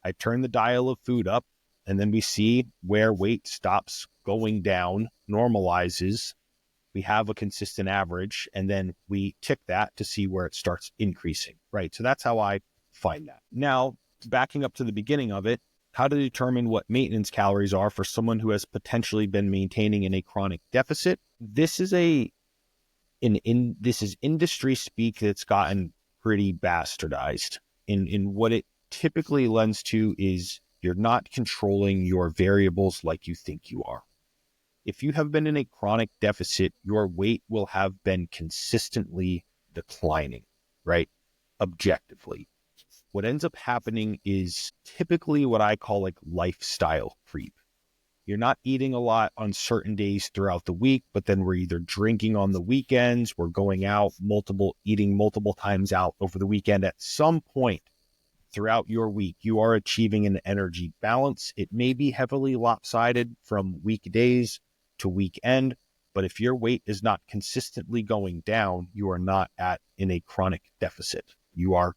I turn the dial of food up, and then we see where weight stops going down, normalizes. We have a consistent average, and then we tick that to see where it starts increasing, right? So that's how I find that. Now, backing up to the beginning of it, how to determine what maintenance calories are for someone who has potentially been maintaining in a chronic deficit. This is industry speak that's gotten pretty bastardized. In what it typically lends to is you're not controlling your variables like you think you are. If you have been in a chronic deficit, your weight will have been consistently declining, right? Objectively. What ends up happening is typically what I call like lifestyle creep. You're not eating a lot on certain days throughout the week, but then we're either drinking on the weekends, we're going out eating multiple times out over the weekend. At some point throughout your week, you are achieving an energy balance. It may be heavily lopsided from weekdays to weekend, but if your weight is not consistently going down, you are not in a chronic deficit. You are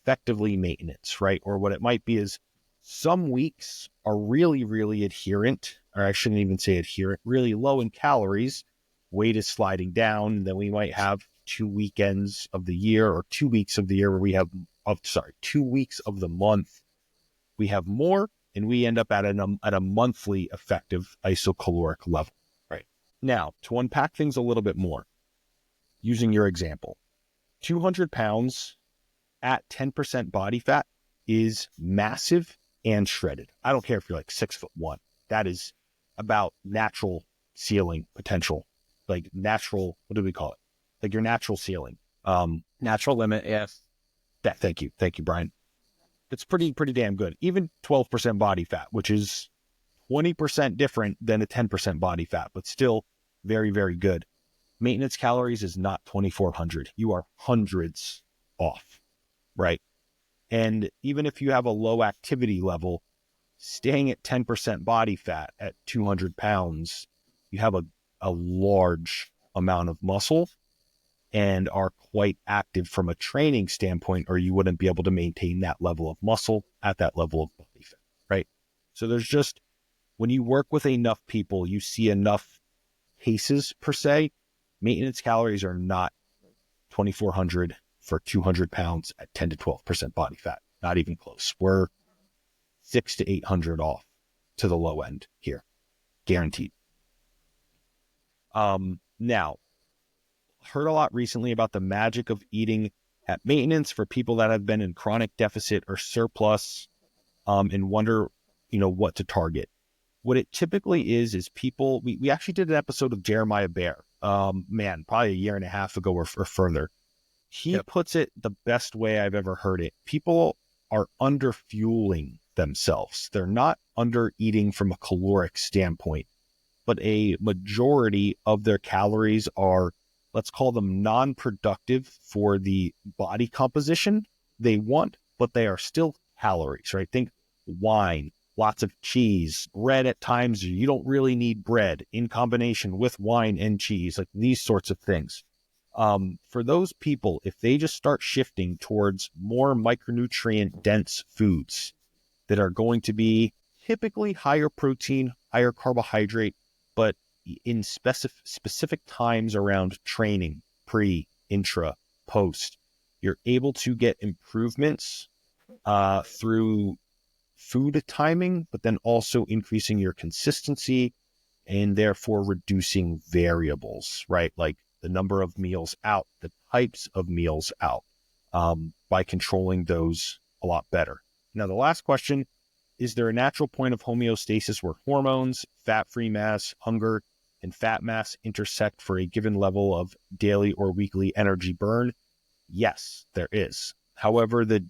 effectively maintenance, right? Or what it might be is some weeks are really, really adherent, or I shouldn't even say adherent, really low in calories. Weight is sliding down. And then we might have 2 weekends of the year or 2 weeks of the year where we have, 2 weeks of the month, we have more, and we end up at a monthly effective isocaloric level, right? Now, to unpack things a little bit more, using your example, 200 pounds at 10% body fat is massive and shredded. I don't care if you're like 6'1". That is about natural ceiling potential, like natural, what do we call it? Like your natural ceiling. Natural limit, yes. Thank you, Brian. It's pretty damn good. Even 12% body fat, which is 20% different than a 10% body fat, but still very, very good. Maintenance calories is not 2,400. You are hundreds off, right? And even if you have a low activity level, staying at 10% body fat at 200 pounds, you have a large amount of muscle and are quite active from a training standpoint, or you wouldn't be able to maintain that level of muscle at that level of body fat, right? So there's just, when you work with enough people, you see enough cases per se, maintenance calories are not 2,400 for 200 pounds at 10 to 12% body fat. Not even close. We're 600 to 800 off to the low end here. Guaranteed. Now, heard a lot recently about the magic of eating at maintenance for people that have been in chronic deficit or surplus, and wonder, what to target. What it typically is people, we actually did an episode of Jeremiah Bear, probably a year and a half ago or further. He puts it the best way I've ever heard it. People are under-fueling themselves. They're not under-eating from a caloric standpoint, but a majority of their calories are, let's call them non-productive for the body composition they want, but they are still calories, right? Think wine, lots of cheese, bread at times. You don't really need bread in combination with wine and cheese, like these sorts of things. For those people, if they just start shifting towards more micronutrient dense foods that are going to be typically higher protein, higher carbohydrate, but in specific times around training, pre, intra, post, you're able to get improvements through food timing, but then also increasing your consistency and therefore reducing variables, right? Like the number of meals out, the types of meals out, by controlling those a lot better. Now, the last question, is there a natural point of homeostasis where hormones, fat-free mass, hunger, and fat mass intersect for a given level of daily or weekly energy burn? Yes, there is. However, the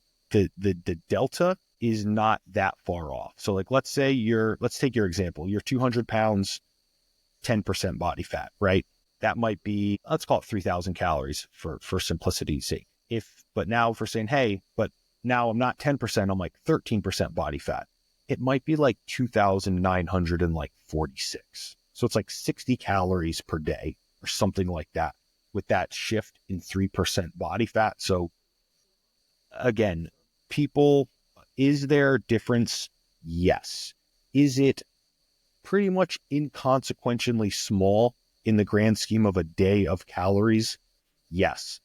delta is not that far off. So like, let's take your example, you're 200 pounds, 10% body fat, right? That might be, let's call it 3,000 calories for simplicity's sake. But now if we're saying, hey, but now I'm not 10%, I'm like 13% body fat. It might be like 2,946. So it's like 60 calories per day or something like that with that shift in 3% body fat. So again, is there a difference? Yes. Is it pretty much inconsequentially small in the grand scheme of a day of calories? Yes.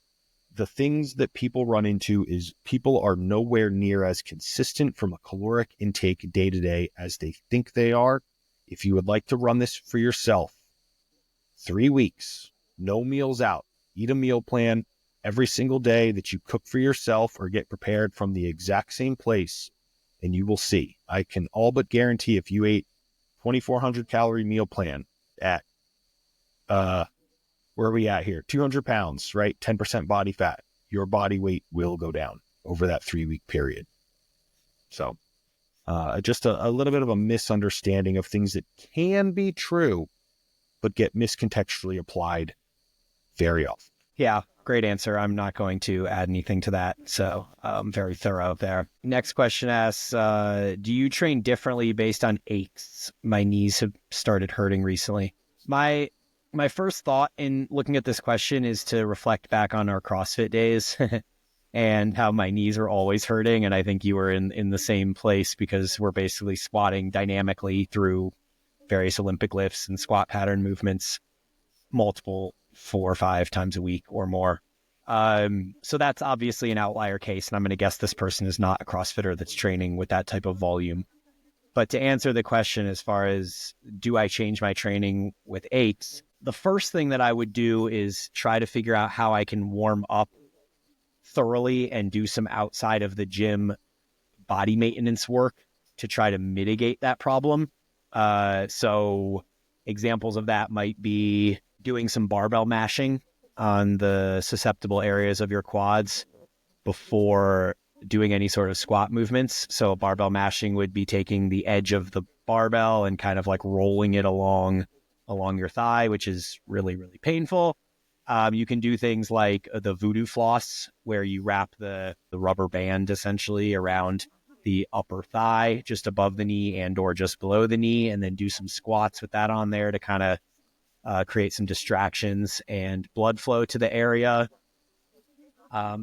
The things that people run into is people are nowhere near as consistent from a caloric intake day to day as they think they are. If you would like to run this for yourself, 3 weeks, no meals out, eat a meal plan, every single day that you cook for yourself or get prepared from the exact same place, and you will see. I can all but guarantee if you ate 2,400 calorie meal plan at, where are we at here? 200 pounds, right? 10% body fat. Your body weight will go down over that 3-week period. So just a little bit of a misunderstanding of things that can be true, but get miscontextually applied very often. Yeah, great answer. I'm not going to add anything to that. So very thorough there. Next question asks, do you train differently based on aches? My knees have started hurting recently. My first thought in looking at this question is to reflect back on our CrossFit days and how my knees are always hurting. And I think you were in the same place because we're basically squatting dynamically through various Olympic lifts and squat pattern movements, multiple 4 or 5 times a week or more. So that's obviously an outlier case. And I'm going to guess this person is not a CrossFitter that's training with that type of volume. But to answer the question, as far as do I change my training with aches, the first thing that I would do is try to figure out how I can warm up thoroughly and do some outside of the gym body maintenance work to try to mitigate that problem. So examples of that might be doing some barbell mashing on the susceptible areas of your quads before doing any sort of squat movements. So barbell mashing would be taking the edge of the barbell and kind of like rolling it along your thigh, which is really, really painful. You can do things like the voodoo floss, where you wrap the rubber band essentially around the upper thigh, just above the knee and or just below the knee, and then do some squats with that on there to kind of create some distractions and blood flow to the area.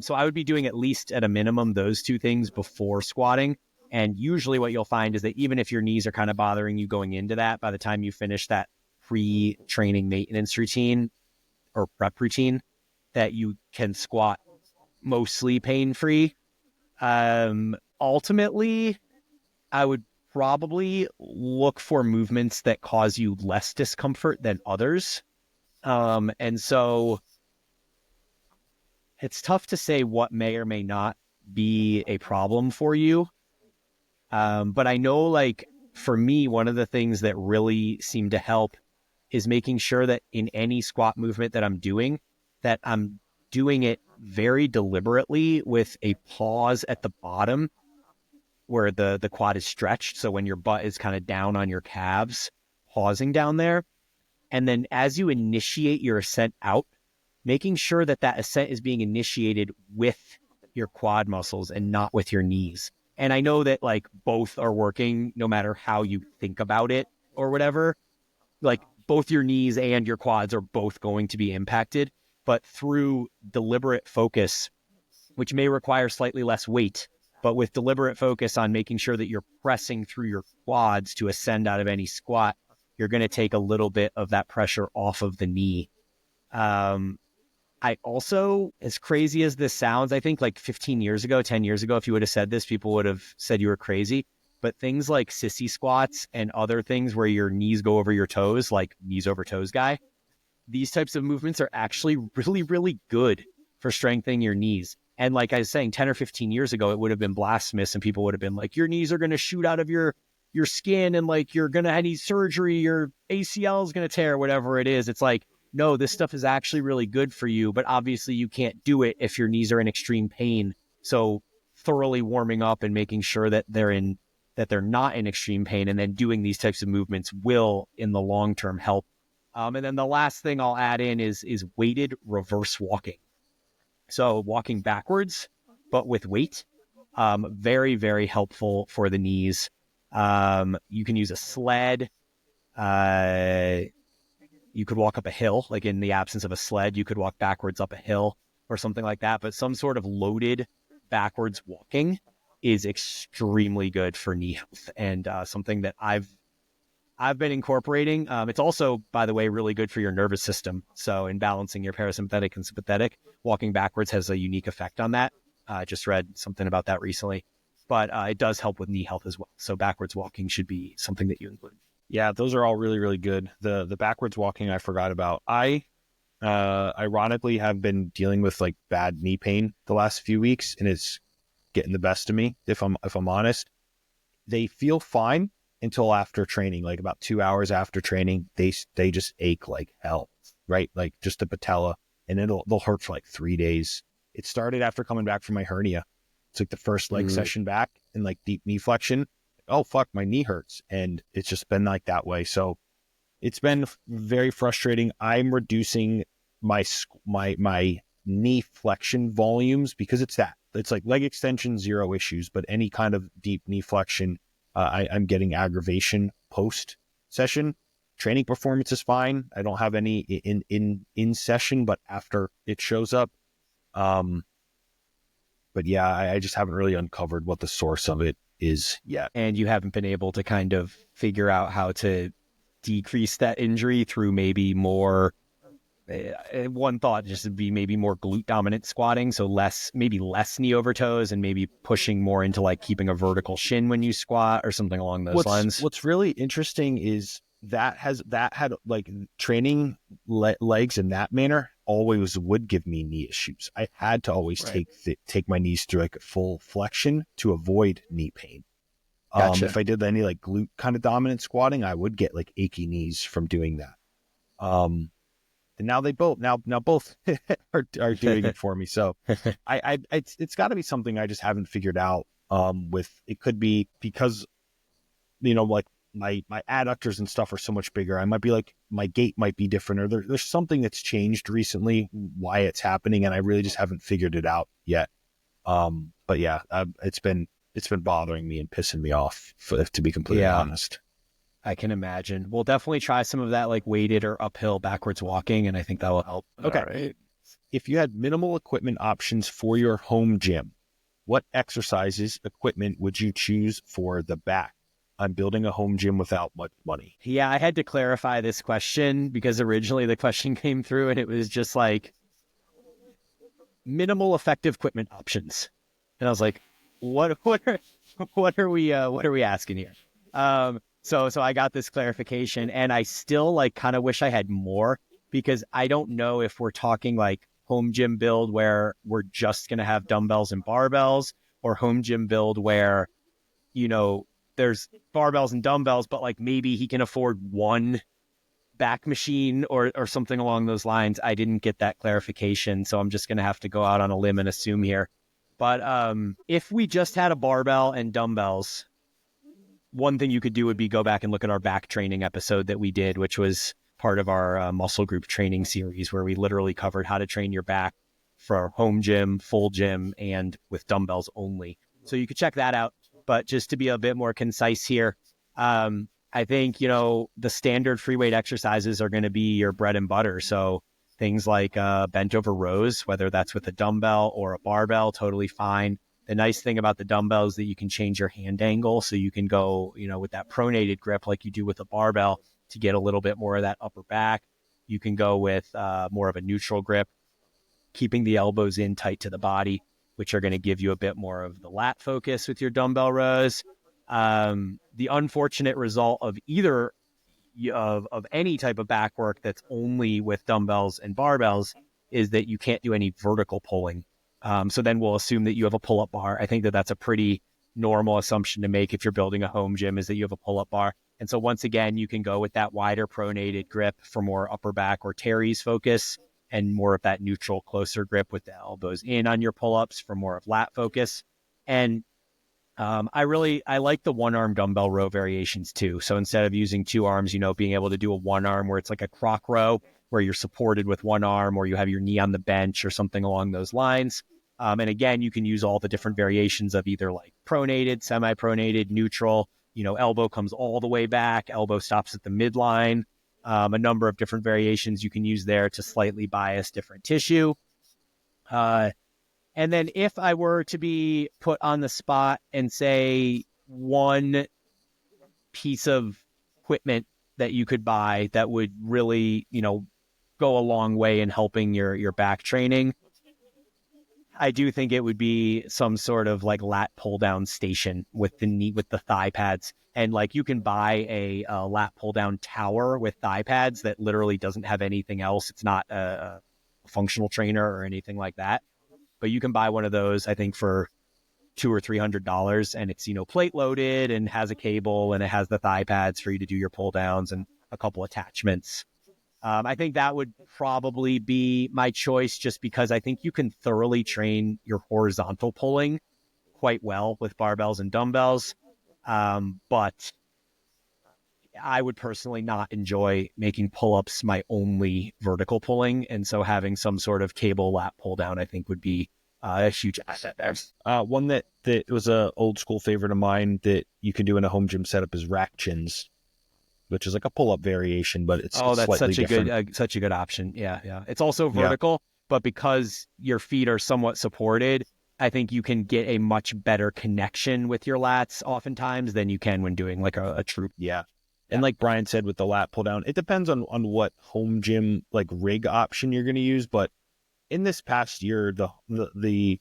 So I would be doing at least at a minimum those 2 things before squatting. And usually what you'll find is that even if your knees are kind of bothering you going into that, by the time you finish that pre-training maintenance routine or prep routine, that you can squat mostly pain-free. Ultimately, I would probably look for movements that cause you less discomfort than others. And so it's tough to say what may or may not be a problem for you. But I know, like, for me, one of the things that really seemed to help is making sure that in any squat movement that I'm doing it very deliberately with a pause at the bottom where the quad is stretched. So when your butt is kind of down on your calves, pausing down there. And then as you initiate your ascent out, making sure that ascent is being initiated with your quad muscles and not with your knees. And I know that like both are working no matter how you think about it or whatever. Like both your knees and your quads are both going to be impacted, but through deliberate focus, which may require slightly less weight, but with deliberate focus on making sure that you're pressing through your quads to ascend out of any squat, you're going to take a little bit of that pressure off of the knee. I also, as crazy as this sounds, I think like 15 years ago, 10 years ago, if you would have said this, people would have said you were crazy. But things like sissy squats and other things where your knees go over your toes, like knees over toes guy, these types of movements are actually really, really good for strengthening your knees. And like I was saying, 10 or 15 years ago, it would have been blasphemous and people would have been like, your knees are going to shoot out of your skin and like you're going to need surgery, your ACL is going to tear, whatever it is. It's like, no, this stuff is actually really good for you, but obviously you can't do it if your knees are in extreme pain. So thoroughly warming up and making sure that they're not in extreme pain and then doing these types of movements will in the long term help. And then the last thing I'll add in is weighted reverse walking. So walking backwards, but with weight, very, very helpful for the knees. You can use a sled. You could walk up a hill, like in the absence of a sled, you could walk backwards up a hill or something like that. But some sort of loaded backwards walking is extremely good for knee health and something that I've been incorporating. It's also, by the way, really good for your nervous system. So in balancing your parasympathetic and sympathetic, walking backwards has a unique effect on that. I just read something about that recently, but it does help with knee health as well. So backwards walking should be something that you include. Yeah, those are all really, really good. The backwards walking I forgot about. I ironically have been dealing with like bad knee pain the last few weeks, and it's getting the best of me. If I'm honest, they feel fine until after training, like about 2 hours after training, they just ache like hell, right? Like just the patella, and they'll hurt for like 3 days. It started after coming back from my hernia. It's like the first leg session back and like deep knee flexion. Oh fuck, my knee hurts, and it's just been like that way. So it's been very frustrating. I'm reducing my knee flexion volumes because it's like leg extension, zero issues, but any kind of deep knee flexion, I'm getting aggravation post session. Training performance is fine. I don't have any in session, but after it shows up. But yeah, I just haven't really uncovered what the source of it is yet. And you haven't been able to kind of figure out how to decrease that injury through maybe more, one thought just to be maybe more glute dominant squatting. So maybe less knee over toes, and maybe pushing more into like keeping a vertical shin when you squat or something along those lines. What's really interesting is that had like training legs in that manner always would give me knee issues. I had to always take my knees through like a full flexion to avoid knee pain. Gotcha. If I did any like glute kind of dominant squatting, I would get like achy knees from doing that. And now both are doing it for me. So it's got to be something I just haven't figured out. It could be because, like my adductors and stuff are so much bigger. I might be like, my gait might be different, or there's something that's changed recently, why it's happening. And I really just haven't figured it out yet. But yeah, it's been bothering me and pissing me off, to be completely honest. I can imagine. We'll definitely try some of that like weighted or uphill backwards walking, and I think that will help. Okay. Right. If you had minimal equipment options for your home gym, what exercises, equipment would you choose for the back? I'm building a home gym without much money. Yeah, I had to clarify this question because originally the question came through and it was just like minimal effective equipment options. And I was like, what are we asking here? So I got this clarification, and I still like kind of wish I had more, because I don't know if we're talking like home gym build where we're just going to have dumbbells and barbells, or home gym build where, there's barbells and dumbbells, but like maybe he can afford one back machine or something along those lines. I didn't get that clarification, so I'm just going to have to go out on a limb and assume here. But if we just had a barbell and dumbbells, one thing you could do would be go back and look at our back training episode that we did, which was part of our muscle group training series, where we literally covered how to train your back for home gym, full gym, and with dumbbells only. So you could check that out. But just to be a bit more concise here, I think, the standard free weight exercises are going to be your bread and butter. So things like bent over rows, whether that's with a dumbbell or a barbell, totally fine. The nice thing about the dumbbell is that you can change your hand angle. So you can go, with that pronated grip like you do with a barbell to get a little bit more of that upper back. You can go with more of a neutral grip, keeping the elbows in tight to the body, which are going to give you a bit more of the lat focus with your dumbbell rows. The unfortunate result of either of any type of back work that's only with dumbbells and barbells is that you can't do any vertical pulling. So then we'll assume that you have a pull-up bar. I think that that's a pretty normal assumption to make if you're building a home gym, is that you have a pull-up bar. And so once again, you can go with that wider pronated grip for more upper back or teres focus, and more of that neutral, closer grip with the elbows in on your pull-ups for more of lat focus. And I like the one-arm dumbbell row variations too. So instead of using two arms, being able to do a one arm where it's like a croc row, where you're supported with one arm, or you have your knee on the bench or something along those lines. And again, you can use all the different variations of either like pronated, semi-pronated, neutral, elbow comes all the way back, elbow stops at the midline. A number of different variations you can use there to slightly bias different tissue. And then if I were to be put on the spot and say one piece of equipment that you could buy that would really, go a long way in helping your back training, I do think it would be some sort of like lat pull down station with the knee, with the thigh pads. And like you can buy a lat pull down tower with thigh pads that literally doesn't have anything else. It's not a functional trainer or anything like that. But you can buy one of those, I think, for $200 or $300, and it's, plate loaded and has a cable and it has the thigh pads for you to do your pull downs and a couple attachments. I think that would probably be my choice, just because I think you can thoroughly train your horizontal pulling quite well with barbells and dumbbells. But I would personally not enjoy making pull-ups my only vertical pulling. And so having some sort of cable lat pull down, I think, would be a huge asset there. One that was a old school favorite of mine that you can do in a home gym setup is rack chins, which is like a pull-up variation, but it's that's slightly such a different. good such a good option. Yeah. It's also vertical, but because your feet are somewhat supported, I think you can get a much better connection with your lats oftentimes than you can when doing like a true. Yeah. And like Brian said with the lat pull down, it depends on what home gym like rig option you're going to use. But in this past year, the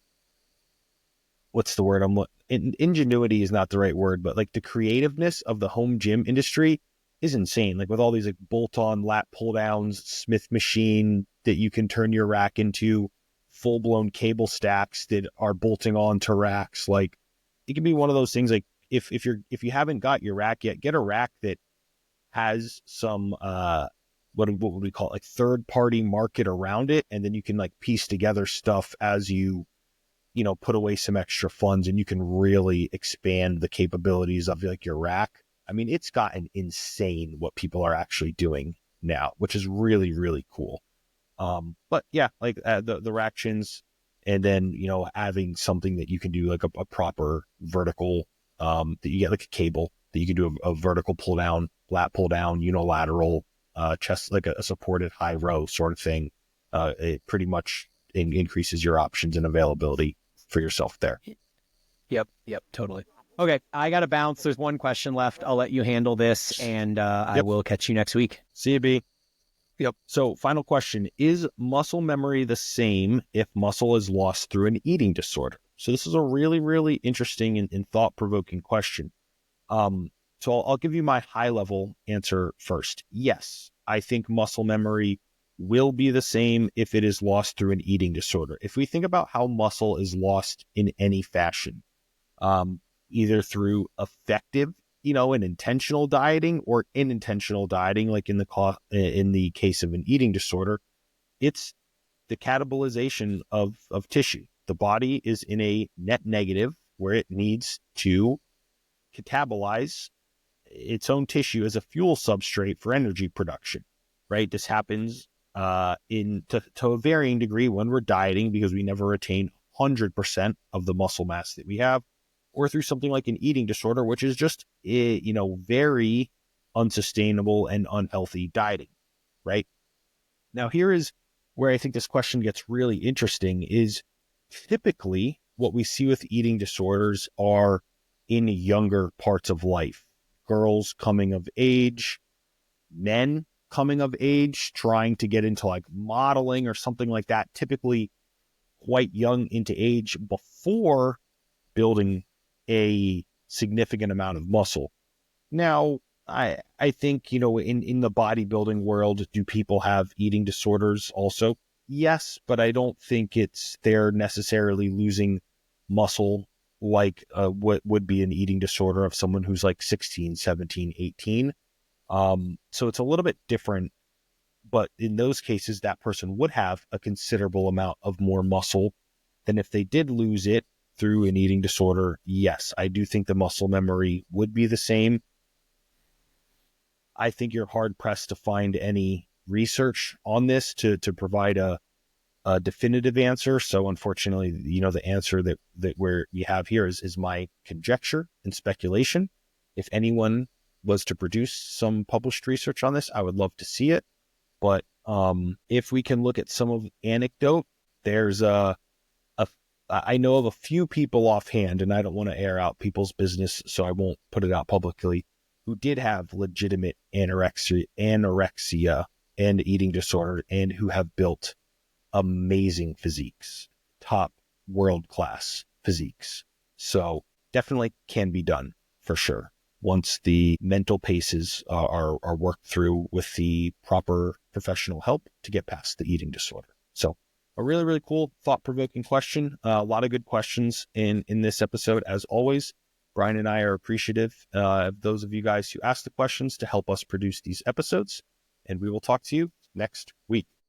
what's the word? Ingenuity is not the right word, but like the creativeness of the home gym industry is insane. Like with all these like bolt-on lat pull downs, Smith machine that you can turn your rack into, full-blown cable stacks that are bolting on to racks. Like it can be one of those things. Like if you haven't got your rack yet, get a rack that has some what would we call it, like third-party market around it, and then you can like piece together stuff as you put away some extra funds, and you can really expand the capabilities of like your rack. I mean, it's gotten insane what people are actually doing now, which is really, really cool. But yeah, like the rack chins, and then, having something that you can do like a proper vertical, that you get like a cable that you can do a vertical pull down, lat pull down, unilateral, chest, like a supported high row sort of thing. It pretty much increases your options and availability for yourself there. Yep, totally. Okay, I got to bounce. There's one question left. I'll let you handle this, and I will catch you next week. See you, B. Yep. So final question, is muscle memory the same if muscle is lost through an eating disorder? So this is a really, really interesting and thought-provoking question. So I'll give you my high-level answer first. Yes, I think muscle memory will be the same if it is lost through an eating disorder. If we think about how muscle is lost in any fashion, either through effective, and intentional dieting, or unintentional dieting, like in the case of an eating disorder, it's the catabolization of tissue. The body is in a net negative where it needs to catabolize its own tissue as a fuel substrate for energy production, right? This happens to a varying degree when we're dieting, because we never retain 100% of the muscle mass that we have, or through something like an eating disorder, which is just, very unsustainable and unhealthy dieting, right? Now, here is where I think this question gets really interesting, is typically what we see with eating disorders are in younger parts of life. Girls coming of age, men coming of age, trying to get into like modeling or something like that, typically quite young into age, before building a significant amount of muscle. Now, I think, in the bodybuilding world, do people have eating disorders also? Yes, but I don't think they're necessarily losing muscle like what would be an eating disorder of someone who's like 16, 17, 18. So it's a little bit different, but in those cases, that person would have a considerable amount of more muscle than if they did lose it through an eating disorder. Yes, I do think the muscle memory would be the same. I think you're hard pressed to find any research on this to provide a definitive answer. So unfortunately, the answer that we have here is my conjecture and speculation. If anyone was to produce some published research on this, I would love to see it. But if we can look at some of the anecdote, there's I know of a few people offhand, and I don't want to air out people's business, so I won't put it out publicly, who did have legitimate anorexia and eating disorder, and who have built amazing physiques, top world-class physiques. So definitely can be done for sure once the mental paces are worked through with the proper professional help to get past the eating disorder. So a really, really cool, thought-provoking question. A lot of good questions in this episode. As always, Brian and I are appreciative of those of you guys who asked the questions to help us produce these episodes. And we will talk to you next week.